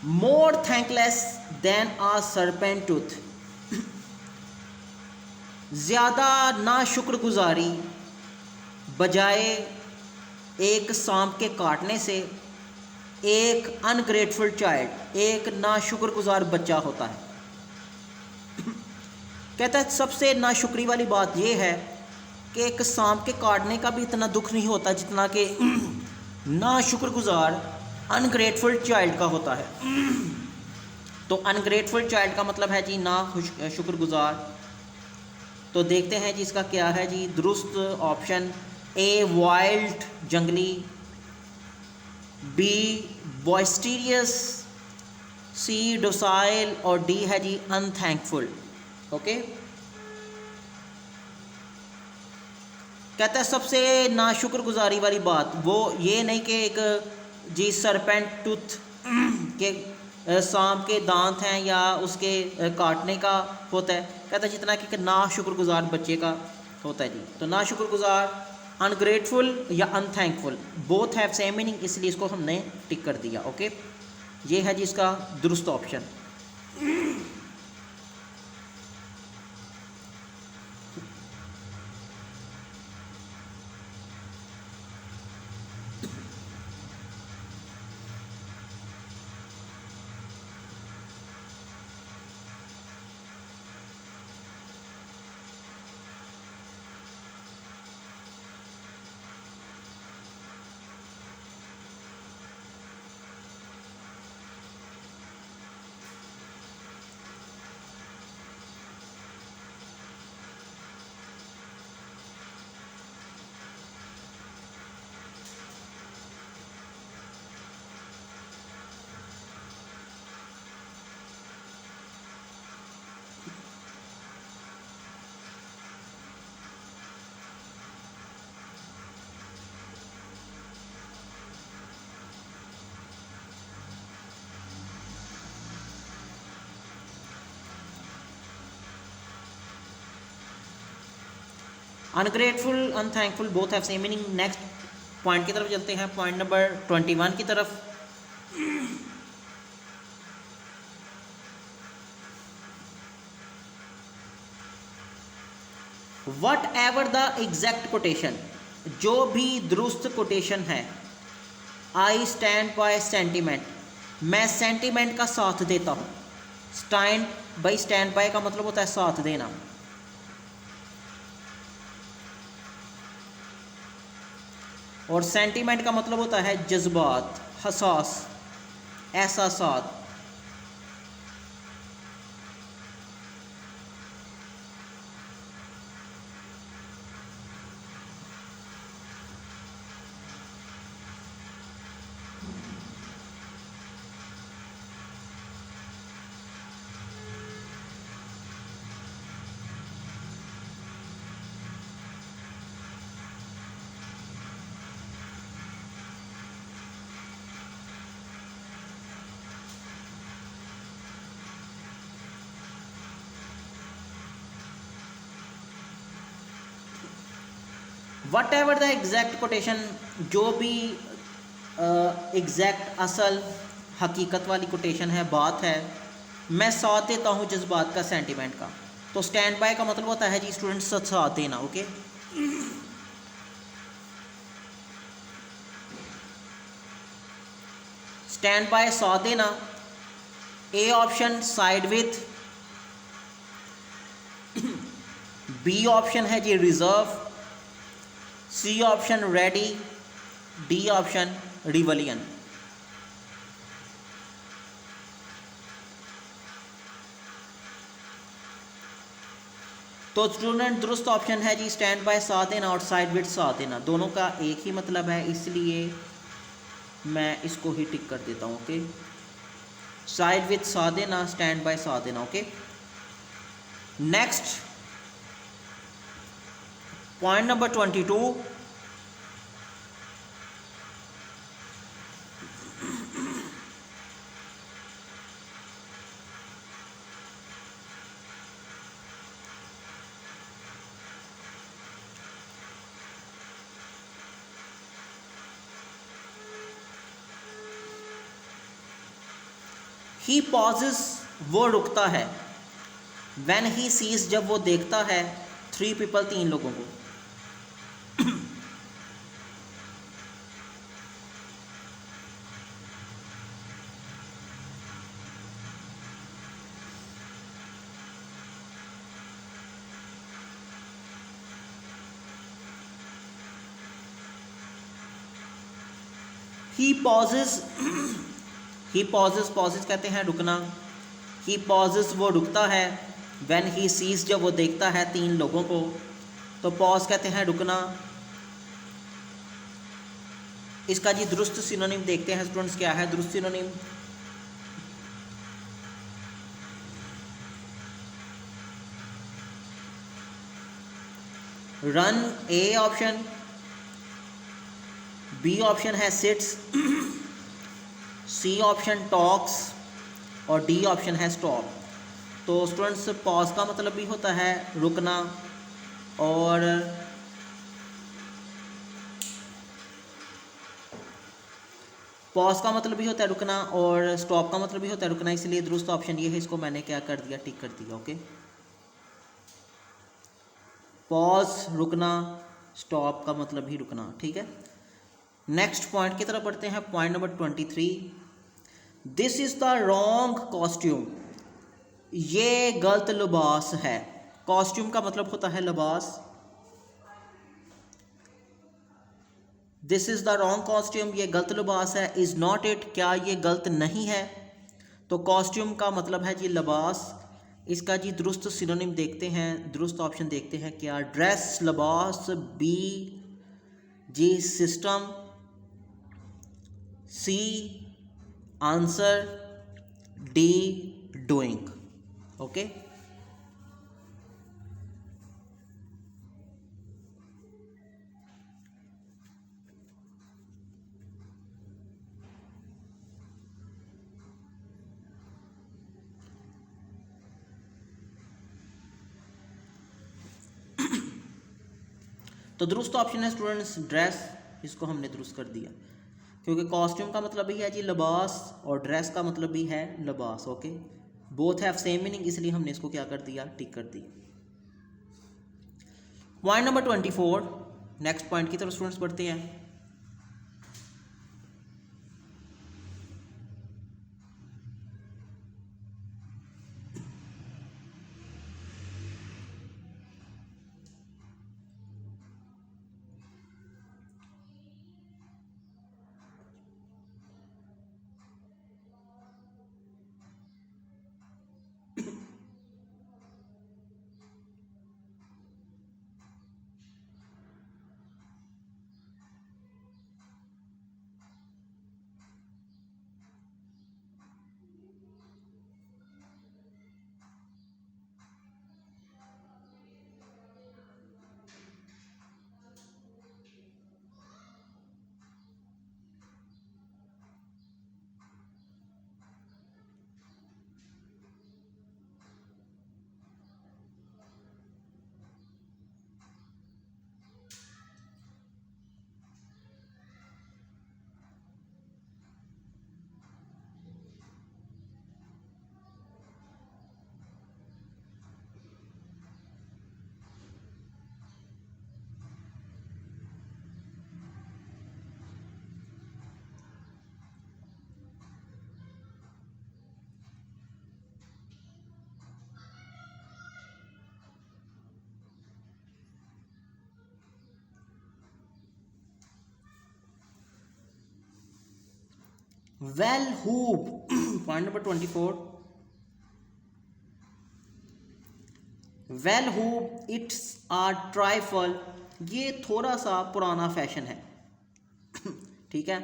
मोर थैंकलेस देन आ सरपेंट टूथ, ज़्यादा ना शुक्रगुजारी बजाय एक सांप के काटने से एक अनग्रेटफुल चाइल्ड, एक नाशुक्रगुजार बच्चा होता है। कहता है सबसे नाशुक्री वाली बात यह है कि एक सांप के काटने का भी इतना दुख नहीं होता जितना कि नाशुक्रगुजार अनग्रेटफुल चाइल्ड का होता है। तो अनग्रेटफुल चाइल्ड का मतलब है जी ना शुक्रगुजार। तो देखते हैं जी इसका क्या है जी। दुरुस्त ऑप्शन ए वाइल्ड जंगली, बी बॉइस्टीरियस, सी डोसाइल और डी है जी अनथैंकफुल। ओके, कहता है सबसे नाशुक्रगुजारी वाली बात वो ये नहीं कि एक जी सरपेंट टूथ के सांप के दांत हैं या उसके काटने का होता है, कहता है जितना कि नाशुक्रगुजार बच्चे का होता है जी। तो नाशुक्रगुजार, अनग्रेटफुल या अनथैंकफुल, बोथ हैव सेम मीनिंग, इसलिए इसको हमने टिक कर दिया। ओके, ये है जी इसका दुरुस्त option. Ungrateful, unthankful both have same meaning. Next point की तरफ चलते हैं, पॉइंट नंबर 21 की तरफ। Whatever the exact quotation, जो भी दुरुस्त कोटेशन है। आई स्टैंड बाय सेंटिमेंट, मैं सेंटिमेंट का साथ देता हूँ। स्टैंड बाई, स्टैंड बाय का मतलब होता है साथ देना। और सेंटीमेंट का मतलब होता है जज्बात, हसास, एहसासात। Whatever the exact quotation, जो भी एग्जैक्ट असल हकीकत वाली कोटेशन है, बात है, मैं साथ देता हूँ जज्बात का, सेंटीमेंट का। तो स्टैंड बाय का मतलब होता है जी स्टूडेंट साथ देना। ओके, स्टैंड बाय साथ देना। A option side with, B option है जी reserve, C option ready, D option rebellion. तो स्टूडेंट दुरुस्त ऑप्शन है जी स्टैंड बाय साथ देना और साइड विथ साथ देना, दोनों का एक ही मतलब है, इसलिए मैं इसको ही टिक कर देता हूँ। ओके, साइड विथ साथ देना, स्टैंड बाय साथ देना। Okay, next point number 22। ही पॉजेस वो रुकता है, व्हेन ही सीज जब वो देखता है, 3 पीपल 3 लोगों को। ही पॉजेस, ही पॉजेस, पॉजेस कहते हैं रुकना। ही पॉजेस वो रुकता है, व्हेन ही सीज जब वो देखता है 3 लोगों को, तो पॉज कहते हैं रुकना। इसका जी दुरुस्त सिनोनिम देखते हैं स्टूडेंट्स, क्या है दुरुस्त synonym. Run A option, B option है सिट्स, सी ऑप्शन टॉक्स और डी ऑप्शन है स्टॉप। तो स्टूडेंट्स पॉज का मतलब भी होता है रुकना, और पॉज का मतलब भी होता है रुकना, और स्टॉप का मतलब भी होता है रुकना, इसलिए दुरुस्त ऑप्शन ये है, इसको मैंने क्या कर दिया, टिक कर दिया। ओके, पॉज रुकना, स्टॉप का मतलब भी रुकना, ठीक है। नेक्स्ट पॉइंट की तरफ बढ़ते हैं, point number 23। This is the wrong costume, ये गलत लिबास है। कॉस्ट्यूम का मतलब होता है लिबास। This is the wrong costume, ये गलत लिबास है। इज नॉट इट, क्या ये गलत नहीं है। तो कॉस्ट्यूम का मतलब है जी लिबास। इसका जी दुरुस्त सिनोनिम देखते हैं, दुरुस्त ऑप्शन देखते हैं क्या, ड्रेस लिबास, बी जी system, C answer, D doing. Okay, तो दुरुस्त ऑप्शन है स्टूडेंट्स ड्रेस, इसको हमने दुरुस्त कर दिया, क्योंकि कॉस्ट्यूम का मतलब भी है जी लिबास और ड्रेस का मतलब भी है लिबास। Okay, both have same meaning, इसलिए हमने इसको क्या कर दिया, टिक कर दिया। पॉइंट नंबर 24, नेक्स्ट पॉइंट की तरफ स्टूडेंट्स बढ़ते हैं। Well who, point number 24, well who it's a trifle, ये थोड़ा सा पुराना फैशन है। ठीक है,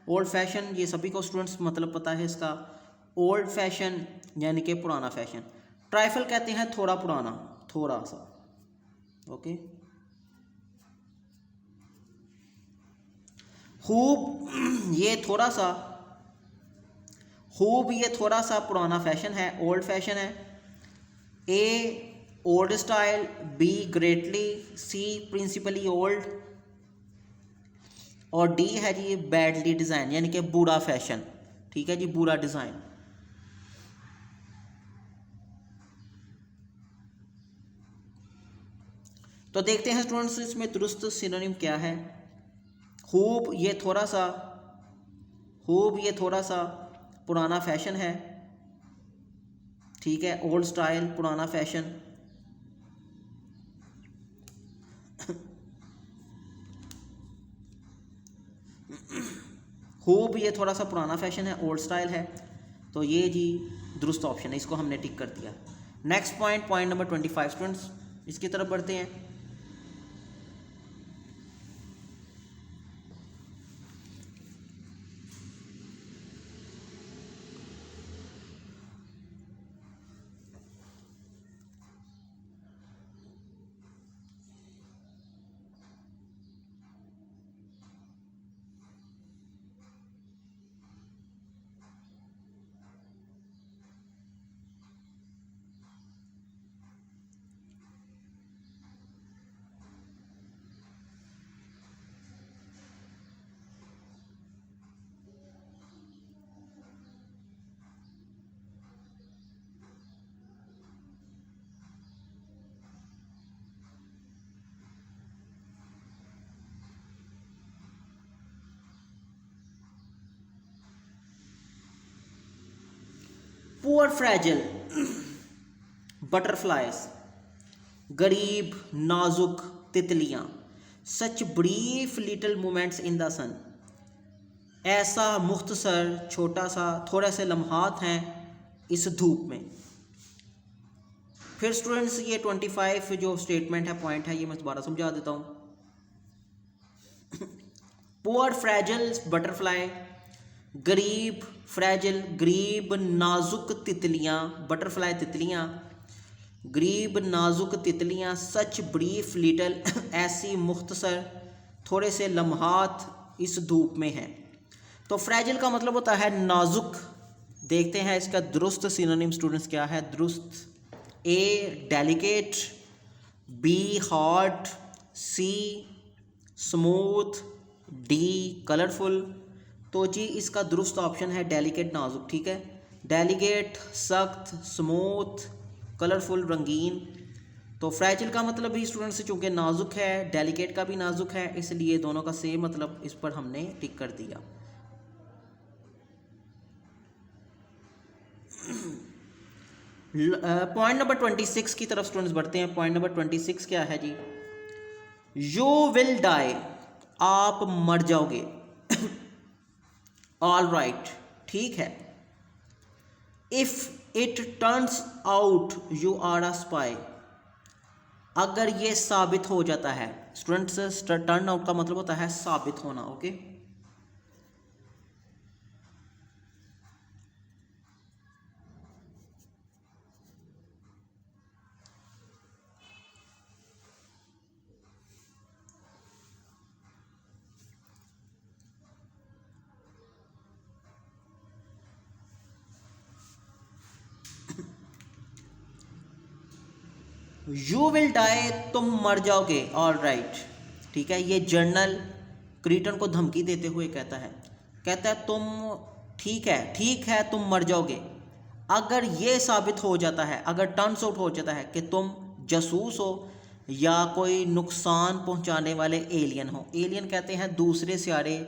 ओल्ड फैशन ये सभी को स्टूडेंट्स मतलब पता है इसका, ओल्ड फैशन यानी कि पुराना फैशन। ट्राइफल कहते हैं थोड़ा पुराना, थोड़ा सा। ओके, हूब ये थोड़ा सा, हूब ये थोड़ा सा पुराना फैशन है, ओल्ड फैशन है। A old style, B greatly, C principally old, और डी है जी बैडली डिज़ाइन यानी कि बुरा फैशन। ठीक है जी, बुरा डिज़ाइन। तो देखते हैं स्टूडेंट्स इसमें दुरुस्त सिनोनिम क्या है। खूब ये थोड़ा सा पुराना फैशन है, ठीक है, ओल्ड स्टाइल पुराना फैशन। खूब ये थोड़ा सा पुराना फैशन है, ओल्ड स्टाइल है, तो ये जी दुरुस्त ऑप्शन है, इसको हमने टिक कर दिया। नेक्स्ट पॉइंट नंबर 25 स्टूडेंट्स, इसकी तरफ बढ़ते हैं। पुअर फ्रैजिल बटरफ्लाइज, गरीब नाजुक तितलियां, such brief little moments in the sun, ऐसा मुख्तसर छोटा सा थोड़े से लम्हात हैं इस धूप में। फिर स्टूडेंट्स ये 25 जो स्टेटमेंट है, पॉइंट है, ये मैं दोबारा समझा देता हूँ। पुअर फ्रैजिल बटरफ्लाई, गरीब फ्रैजिल गरीब नाजुक तितलियाँ, बटरफ्लाई तितलियाँ, गरीब नाजुक तितलियाँ, सच ब्रीफ लिटिल ऐसी मुख्तसर थोड़े से लम्हात इस धूप में है। तो फ्रैजिल का मतलब होता है नाजुक। देखते हैं इसका दुरुस्त सिनोनिम स्टूडेंट्स क्या है। दुरुस्त ए डेलिकेट, बी हार्ड, सी स्मूथ, डी कलरफुल। तो जी इसका दुरुस्त ऑप्शन है डेलिकेट नाजुक, ठीक है। डेलिकेट सख्त, स्मूथ कलरफुल रंगीन। तो फ्रैजिल का मतलब भी स्टूडेंट्स चूँकि नाजुक है, डेलिकेट का भी नाजुक है, इसलिए दोनों का सेम मतलब इस पर हमने टिक कर दिया। पॉइंट नंबर 26 की तरफ स्टूडेंट्स बढ़ते हैं। पॉइंट नंबर 26 क्या है जी। यू विल डाई, आप मर जाओगे। ऑल राइट, ठीक है। If it turns out you are a spy, अगर ये साबित हो जाता है। स्टूडेंट्स टर्न आउट का मतलब होता है साबित होना, ओके। यू विल डाई, तुम मर जाओगे। ऑल राइट, ठीक है। ये जर्नल क्रीटन को धमकी देते हुए कहता है तुम ठीक है तुम मर जाओगे। अगर ये साबित हो जाता है, अगर टर्न्स आउट हो जाता है कि तुम जासूस हो या कोई नुकसान पहुंचाने वाले एलियन हो। एलियन कहते हैं दूसरे सियारे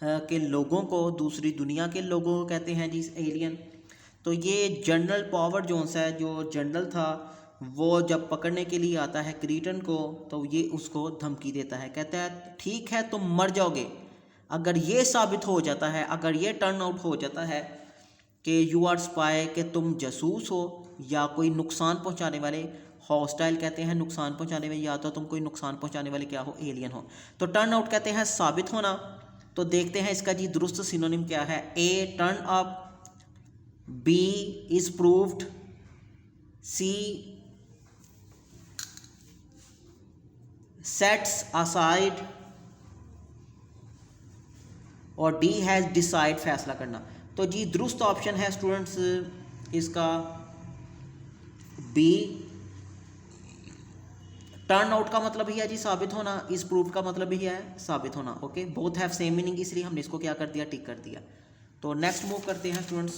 के लोगों को, दूसरी दुनिया के लोगों को कहते हैं जी एलियन। तो ये जनरल पावर जोन्स है, जो जनरल था, वो जब पकड़ने के लिए आता है क्रीटन को, तो ये उसको धमकी देता है, कहता है ठीक है तुम मर जाओगे। अगर ये साबित हो जाता है, अगर ये टर्न आउट हो जाता है कि यू आर स्पाई, कि तुम जासूस हो या कोई नुकसान पहुंचाने वाले, हॉस्टाइल कहते हैं नुकसान पहुंचाने में, या तो तुम कोई नुकसान पहुंचाने वाले क्या हो, एलियन हो। तो टर्न आउट कहते हैं साबित होना। तो देखते हैं इसका जी दुरुस्त सिनोनिम क्या है। A turn up, B is proved, C sets aside, और डी हैज़ डिसाइड फैसला करना। तो जी दुरुस्त ऑप्शन है स्टूडेंट्स इसका बी। टर्न आउट का मतलब ही है जी साबित होना, इस प्रूफ का मतलब ही है साबित होना, okay. Both have same meaning, इसलिए हमने इसको क्या कर दिया, टिक कर दिया। तो नेक्स्ट मूव करते हैं स्टूडेंट्स।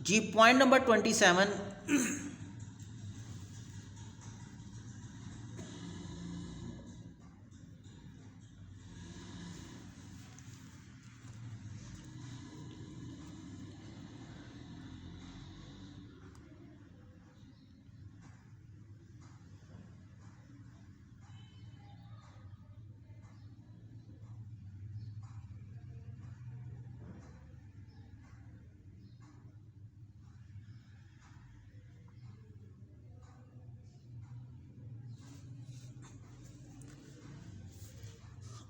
जी point number 27,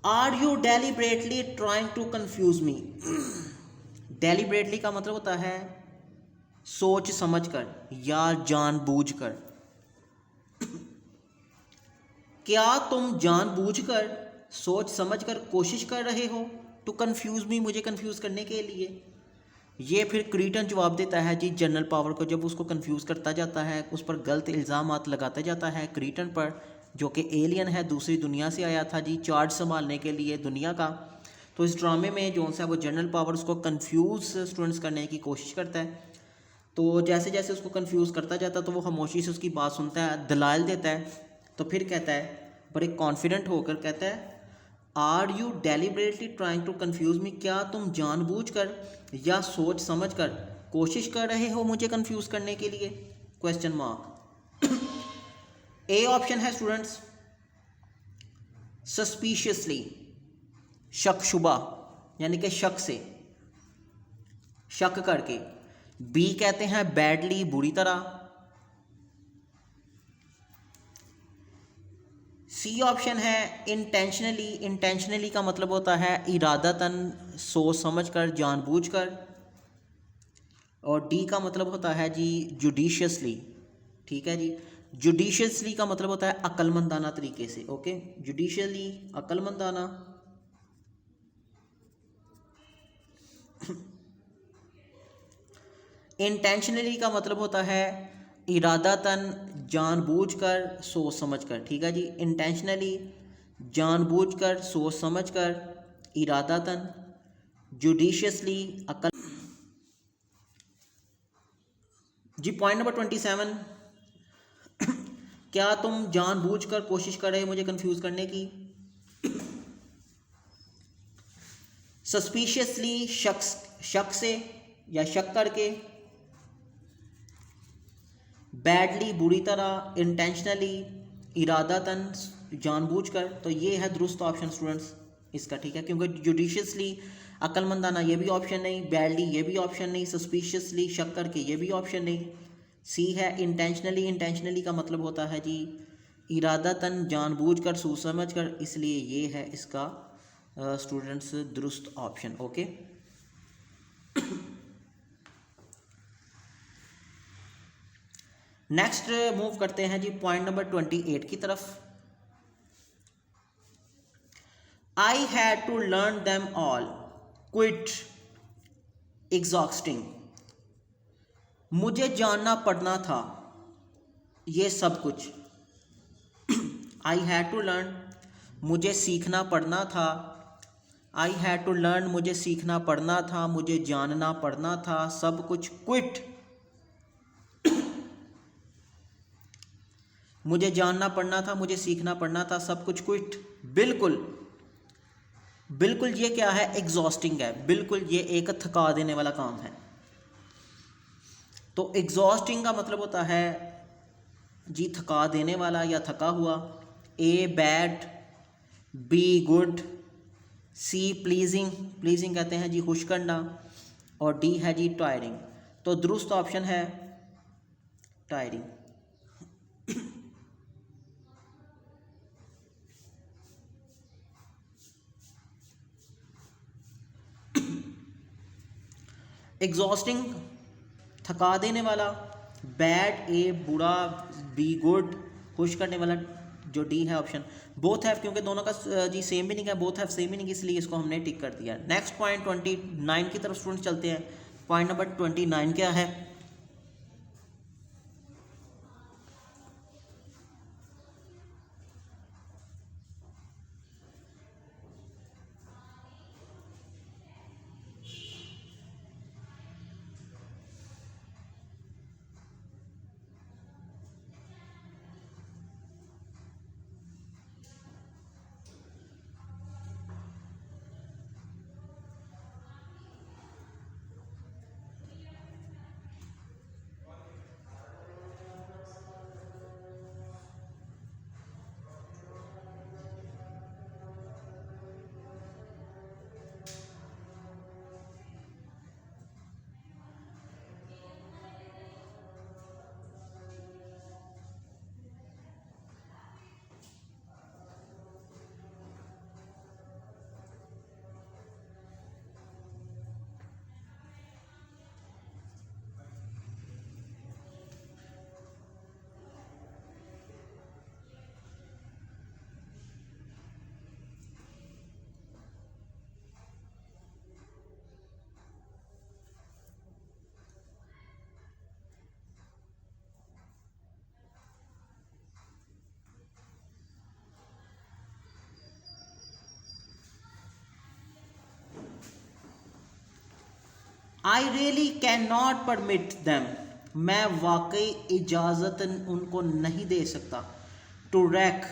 are you deliberately trying to confuse me. Deliberately का मतलब होता है सोच समझकर या जानबूझकर। क्या तुम जानबूझकर सोच समझकर कोशिश कर रहे हो टू कंफ्यूज मी, मुझे कंफ्यूज करने के लिए। ये फिर क्रीटन जवाब देता है जी जनरल पावर को, जब उसको कंफ्यूज करता जाता है, उस पर गलत इल्ज़ामात लगाता जाता है क्रीटन पर, जो कि एलियन है, दूसरी दुनिया से आया था जी चार्ज संभालने के लिए दुनिया का। तो इस ड्रामे में जो सा वो जनरल पावर उसको कंफ्यूज स्टूडेंट्स करने की कोशिश करता है। तो जैसे जैसे उसको कंफ्यूज करता जाता है तो वो खामोशी से उसकी बात सुनता है, दलाइल देता है। तो फिर कहता है बड़े कॉन्फिडेंट होकर कहता है, are you deliberately trying to confuse me, क्या तुम जानबूझकर या सोच समझकर कोशिश कर रहे हो मुझे कंफ्यूज करने के लिए, क्वेश्चन मार्क। ए ऑप्शन है स्टूडेंट्स सस्पिशियसली, शक शुबा, यानी कि शक से, शक करके। बी कहते हैं बैडली, बुरी तरह। सी ऑप्शन है इंटेंशनली, इंटेंशनली का मतलब होता है इरादतन, सोच समझकर, जानबूझकर। और डी का मतलब होता है जी जुडिशियसली। ठीक है जी, जुडिशियसली का मतलब होता है अक्लमंदाना तरीके से। Okay, judicially अक्लमंदाना। इंटेंशनली का मतलब होता है इरादतन, जानबूझकर, सोच समझकर। ठीक है जी, इंटेंशनली जानबूझकर, सोच समझकर, इरादतन, जुडिशियसली अकल। जी पॉइंट नंबर 27, क्या तुम जानबूझकर कोशिश कर रहे हो मुझे कंफ्यूज करने की। सस्पिशियसली शख्स, शक से या शक करके। बैडली बुरी तरह, इंटेंशनली इरादतन जानबूझकर। तो ये है दुरुस्त ऑप्शन स्टूडेंट्स इसका। ठीक है, क्योंकि जुडिशियसली अक्लमंदाना ये भी ऑप्शन नहीं, बैडली ये भी ऑप्शन नहीं, सस्पिशियसली शक करके ये भी ऑप्शन नहीं। सी है इंटेंशनली, इंटेंशनली का मतलब होता है जी इरादतन, जानबूझकर, सोच समझकर, इसलिए ये है इसका स्टूडेंट्स दुरुस्त ऑप्शन। ओके, नेक्स्ट मूव करते हैं जी पॉइंट नंबर 28 की तरफ। I had to learn them all, quite exhausting. मुझे जानना पड़ना था ये सब कुछ। आई हैड टू लर्न, मुझे सीखना पड़ना था। आई हैड टू लर्न, मुझे सीखना पड़ना था, मुझे जानना पड़ना था सब कुछ। क्विट, मुझे जानना पड़ना था, मुझे सीखना पड़ना था सब कुछ। क्विट, बिल्कुल, बिल्कुल ये क्या है, एग्जॉस्टिंग है। बिल्कुल ये एक थका देने वाला काम है। तो एग्जॉस्टिंग का मतलब होता है जी थका देने वाला या थका हुआ। A bad, B good, C pleasing, pleasing कहते हैं जी खुश करना, और डी है जी टायरिंग। तो दुरुस्त ऑप्शन है टायरिंग। एग्जॉस्टिंग थका देने वाला, बैड ए बुरा, बी गुड खुश करने वाला, जो डी है ऑप्शन। बोथ हैव, क्योंकि दोनों का जी सेम मीनिंग है, बोथ हैव सेम मीनिंग, इसलिए इसको हमने टिक कर दिया। नेक्स्ट पॉइंट 29 की तरफ स्टूडेंट चलते हैं। पॉइंट नंबर 29 क्या है। I really can not permit them, मैं वाकई इजाज़त उनको नहीं दे सकता। टू रैक,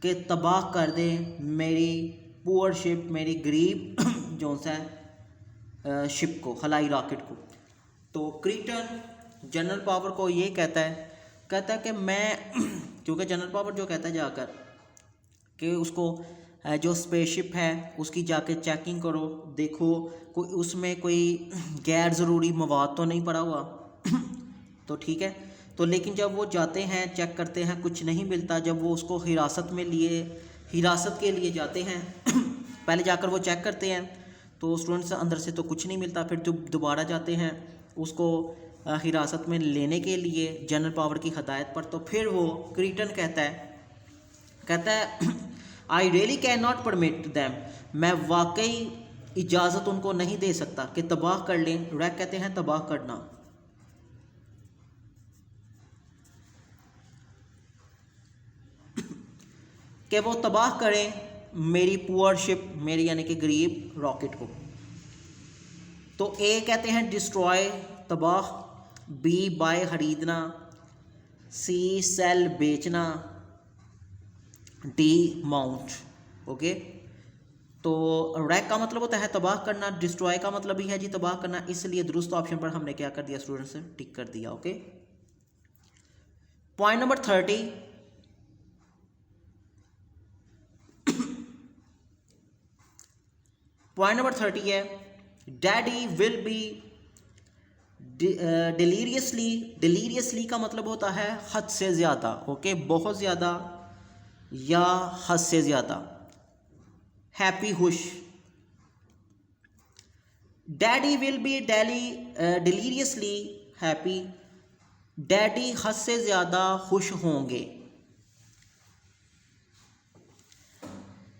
के तबाह कर दे मेरी पुअर शिप, मेरी गरीब जो सा शिप को, हलाई रॉकेट को। तो क्रीटन जनरल पावर को ये कहता है कि मैं क्योंकि जनरल पावर जो कहता है जाकर कि उसको जो स्पेसशिप है उसकी जाके चेकिंग करो, देखो कोई उसमें कोई गैर ज़रूरी मवाद तो नहीं पड़ा हुआ तो ठीक है। तो लेकिन जब वो जाते हैं चेक करते हैं कुछ नहीं मिलता, जब वो उसको हिरासत के लिए जाते हैं पहले जाकर वो चेक करते हैं तो स्टूडेंट्स अंदर से तो कुछ नहीं मिलता, फिर जब दोबारा जाते हैं उसको हिरासत में लेने के लिए जनरल पावर की हदायत पर, तो फिर वो क्रीटन कहता है I really can not permit them, मैं वाकई इजाज़त उनको नहीं दे सकता कि तबाह कर लें। रैक कहते हैं तबाह करना। कि वो तबाह करें मेरी पुअर शिप, मेरी यानी कि गरीब रॉकेट को। तो ए कहते हैं डिस्ट्रॉय तबाह, बी बाय खरीदना, सी सेल बेचना, डी माउंट। ओके, तो रैक का मतलब होता है तबाह करना, डिस्ट्रॉय का मतलब भी है जी तबाह करना, इसलिए दुरुस्त ऑप्शन पर हमने क्या कर दिया स्टूडेंट्स, टिक कर दिया। Okay, point number 30, point number 30 है डैडी विल बी डिलीरियसली का मतलब होता है हद से ज़्यादा। ओके, बहुत ज़्यादा या हद से ज़्यादा। हैप्पी खुश, daddy will be deliriously happy, daddy हद से ज़्यादा खुश होंगे।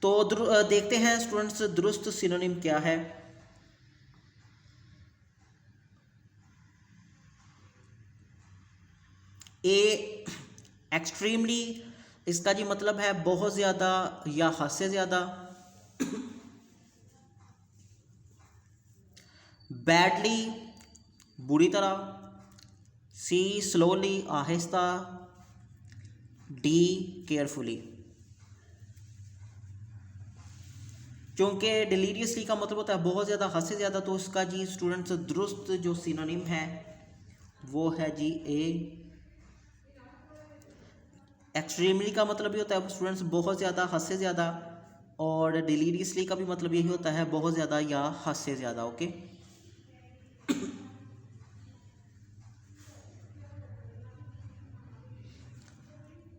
तो देखते हैं स्टूडेंट्स दुरुस्त सिनोनिम क्या है। ए एक्सट्रीमली, इसका जी मतलब है बहुत ज़्यादा या हद से ज़्यादा। बैडली, बुरी तरह। सी स्लोली, आहिस्ता। D carefully. क्योंकि डिलीरियसली का मतलब होता है बहुत ज़्यादा हद से ज़्यादा, तो उसका जी स्टूडेंट्स दुरुस्त जो सिनोनिम है वो है जी ए। एक्सट्रीमली का मतलब भी होता है स्टूडेंट्स बहुत ज़्यादा हद से ज़्यादा, और डिलीरियसली का भी मतलब यही होता है बहुत ज़्यादा या हद से ज़्यादा। ओके,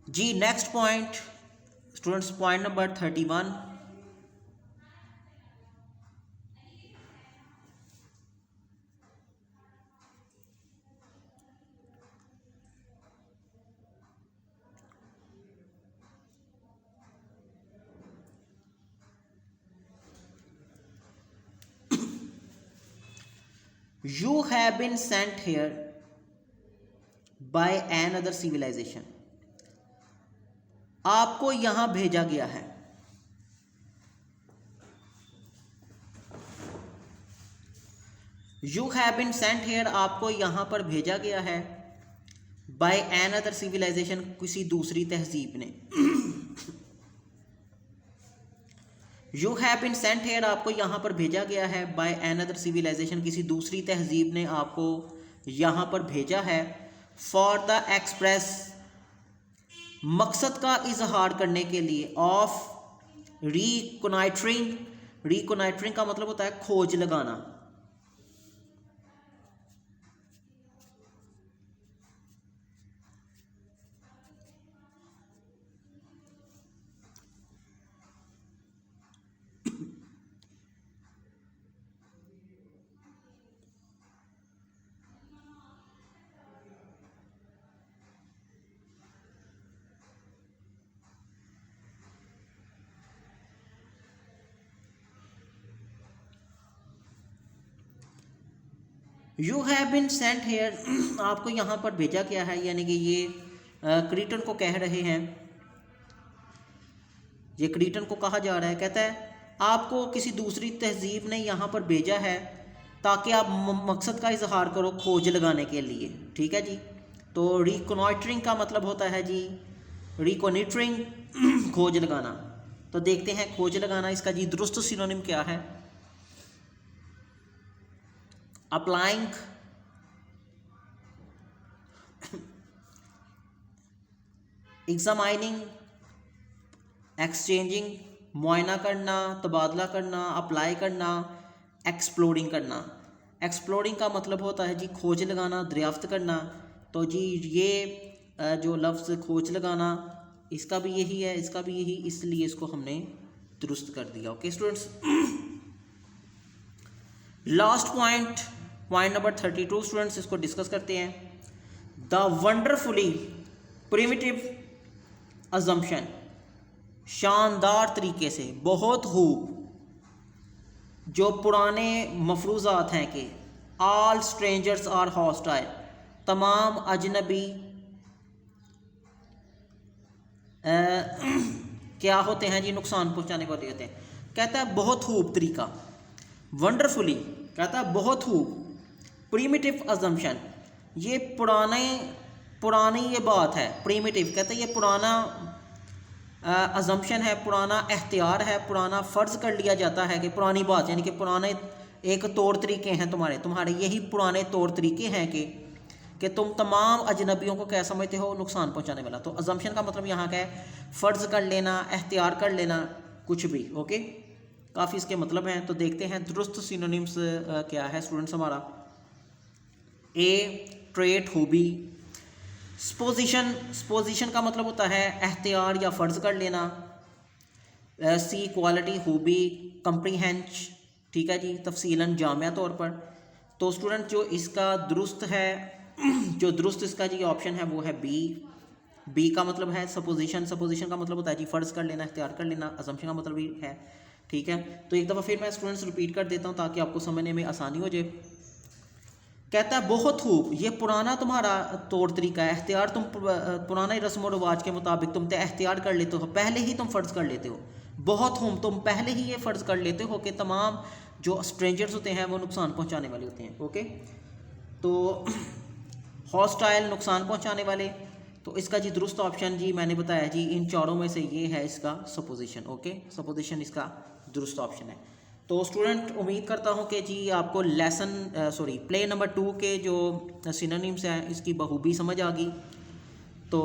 जी next point students, point number 31, You have been sent here by another civilization, आपको यहां भेजा गया है। You have been sent here, आपको यहां पर भेजा गया है। by another civilization, किसी दूसरी तहजीब ने। You have been sent here, आपको यहाँ पर भेजा गया है। by another civilization, किसी दूसरी तहजीब ने आपको यहाँ पर भेजा है। for the express, मकसद का इजहार करने के लिए। of reconnoitering, reconnoitering का मतलब होता है खोज लगाना। You have been sent here, आपको यहाँ पर भेजा गया है, यानी कि ये क्रीटन को कह रहे हैं, ये क्रीटन को कहा जा रहा है। कहता है आपको किसी दूसरी तहजीब ने यहाँ पर भेजा है ताकि आप मकसद का इजहार करो खोज लगाने के लिए, ठीक है जी। तो रिकॉनॉइटरिंग का मतलब होता है जी रिकॉनिटरिंग खोज लगाना। तो देखते हैं खोज लगाना इसका जी दुरुस्त सिनोनिम क्या है। अप्लाइंग, एग्जामाइनिंग, एक्सचेंजिंग, मुआयना करना, तबादला करना, अप्लाई करना, एक्सप्लोरिंग करना। एक्सप्लोरिंग का मतलब होता है जी खोज लगाना, दरियाफ्त करना। तो जी ये जो लफ्ज़ खोज लगाना इसका भी यही है, इसका भी यही, इसलिए इसको हमने दुरुस्त कर दिया। Okay students, last point number 32 students, इसको डिस्कस करते हैं। द वंडरफुली प्रिमिटिव अजम्पशन, शानदार तरीके से, बहुत खूब जो पुराने मफरूज़ात हैं कि ऑल स्ट्रेंजर्स आर हॉस्टाइल, तमाम अजनबी क्या होते हैं जी, नुकसान पहुंचाने वाले होते हैं। कहता है बहुत खूब तरीका, वंडरफुली कहता है बहुत खूब, प्रीमिटिव अजम्पशन ये पुरानी ये बात है, प्रीमिटिव कहता है ये पुराना अजम्पशन है, पुराना एहतियार है, पुराना फ़र्ज़ कर लिया जाता है कि पुरानी बात, यानी कि पुराने एक तौर तरीके हैं तुम्हारे यही पुराने तौर तरीके हैं कि तुम तमाम अजनबियों को क्या समझते हो, नुकसान पहुंचाने वाला। तो अजम्पशन का मतलब यहाँ का है फ़र्ज़ कर लेना, एहतियार कर लेना, कुछ भी। ओके, काफ़ी इसके मतलब हैं। तो देखते हैं दुरुस्त सिनोनिम्स क्या है स्टूडेंट्स हमारा। ए ट्रेट, खूबी। स्पोजिशन का मतलब होता है एहतियार या फ़र्ज़ कर लेना। सी क्वालिटी, खूबी, कंप्रीहेंश, ठीक है जी, तफसीलन जामिया तौर पर। तो स्टूडेंट जो इसका दुरुस्त है, जो दुरुस्त इसका जी ऑप्शन है वो है बी का मतलब है सपोजिशन का मतलब होता है जी फ़र्ज़ कर लेना, एहतियार कर लेना। अजम्पशन का मतलब भी है, ठीक है। तो एक दफ़ा फिर मैं स्टूडेंट्स रिपीट कर देता हूँ ताकि आपको समझने में आसानी हो जाए। कहता है बहुत खूब, ये पुराना तुम्हारा तौर तरीका है, एहतियार तुम पुराने रस्म व रिवाज के मुताबिक तुम एहतियार कर लेते हो, पहले ही तुम फ़र्ज़ कर लेते हो। बहुत खूब, तुम पहले ही ये फ़र्ज़ कर लेते हो कि तमाम जो स्ट्रेंजर्स होते हैं वो नुकसान पहुँचाने वाले होते हैं। ओके, तो हॉस्टाइल, नुकसान पहुँचाने वाले। तो इसका जी दुरुस्त ऑप्शन जी मैंने बताया जी इन चारों में से ये है इसका सपोजिशन। ओके, सपोजिशन इसका दुरुस्त ऑप्शन है। तो स्टूडेंट उम्मीद करता हूँ कि जी आपको प्ले नंबर 2 के जो सिनोनिम्स हैं इसकी बखूबी समझ आ गई। तो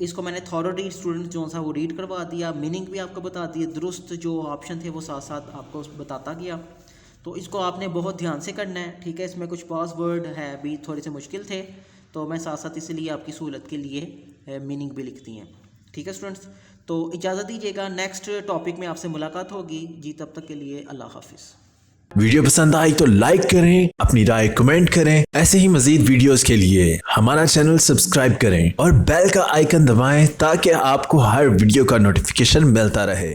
इसको मैंने थॉरोली स्टूडेंट जो सा वो रीड करवा दिया, मीनिंग भी आपको बता दिए, दुरुस्त जो ऑप्शन थे वो साथ साथ आपको बताता गया। तो इसको आपने बहुत ध्यान से करना है, ठीक है। इसमें कुछ पासवर्ड है भी थोड़े से मुश्किल थे, तो मैं साथ साथ इसलिए आपकी सहूलत के लिए मीनिंग भी लिखती हैं, ठीक है स्टूडेंट्स। तो इजाज़त दीजिएगा, नेक्स्ट टॉपिक में आपसे मुलाकात होगी जी, तब तक के लिए अल्लाह हाफिज़। वीडियो पसंद आई तो लाइक करें, अपनी राय कमेंट करें। ऐसे ही मजीद वीडियोस के लिए हमारा चैनल सब्सक्राइब करें और बेल का आइकन दबाएं ताकि आपको हर वीडियो का नोटिफिकेशन मिलता रहे।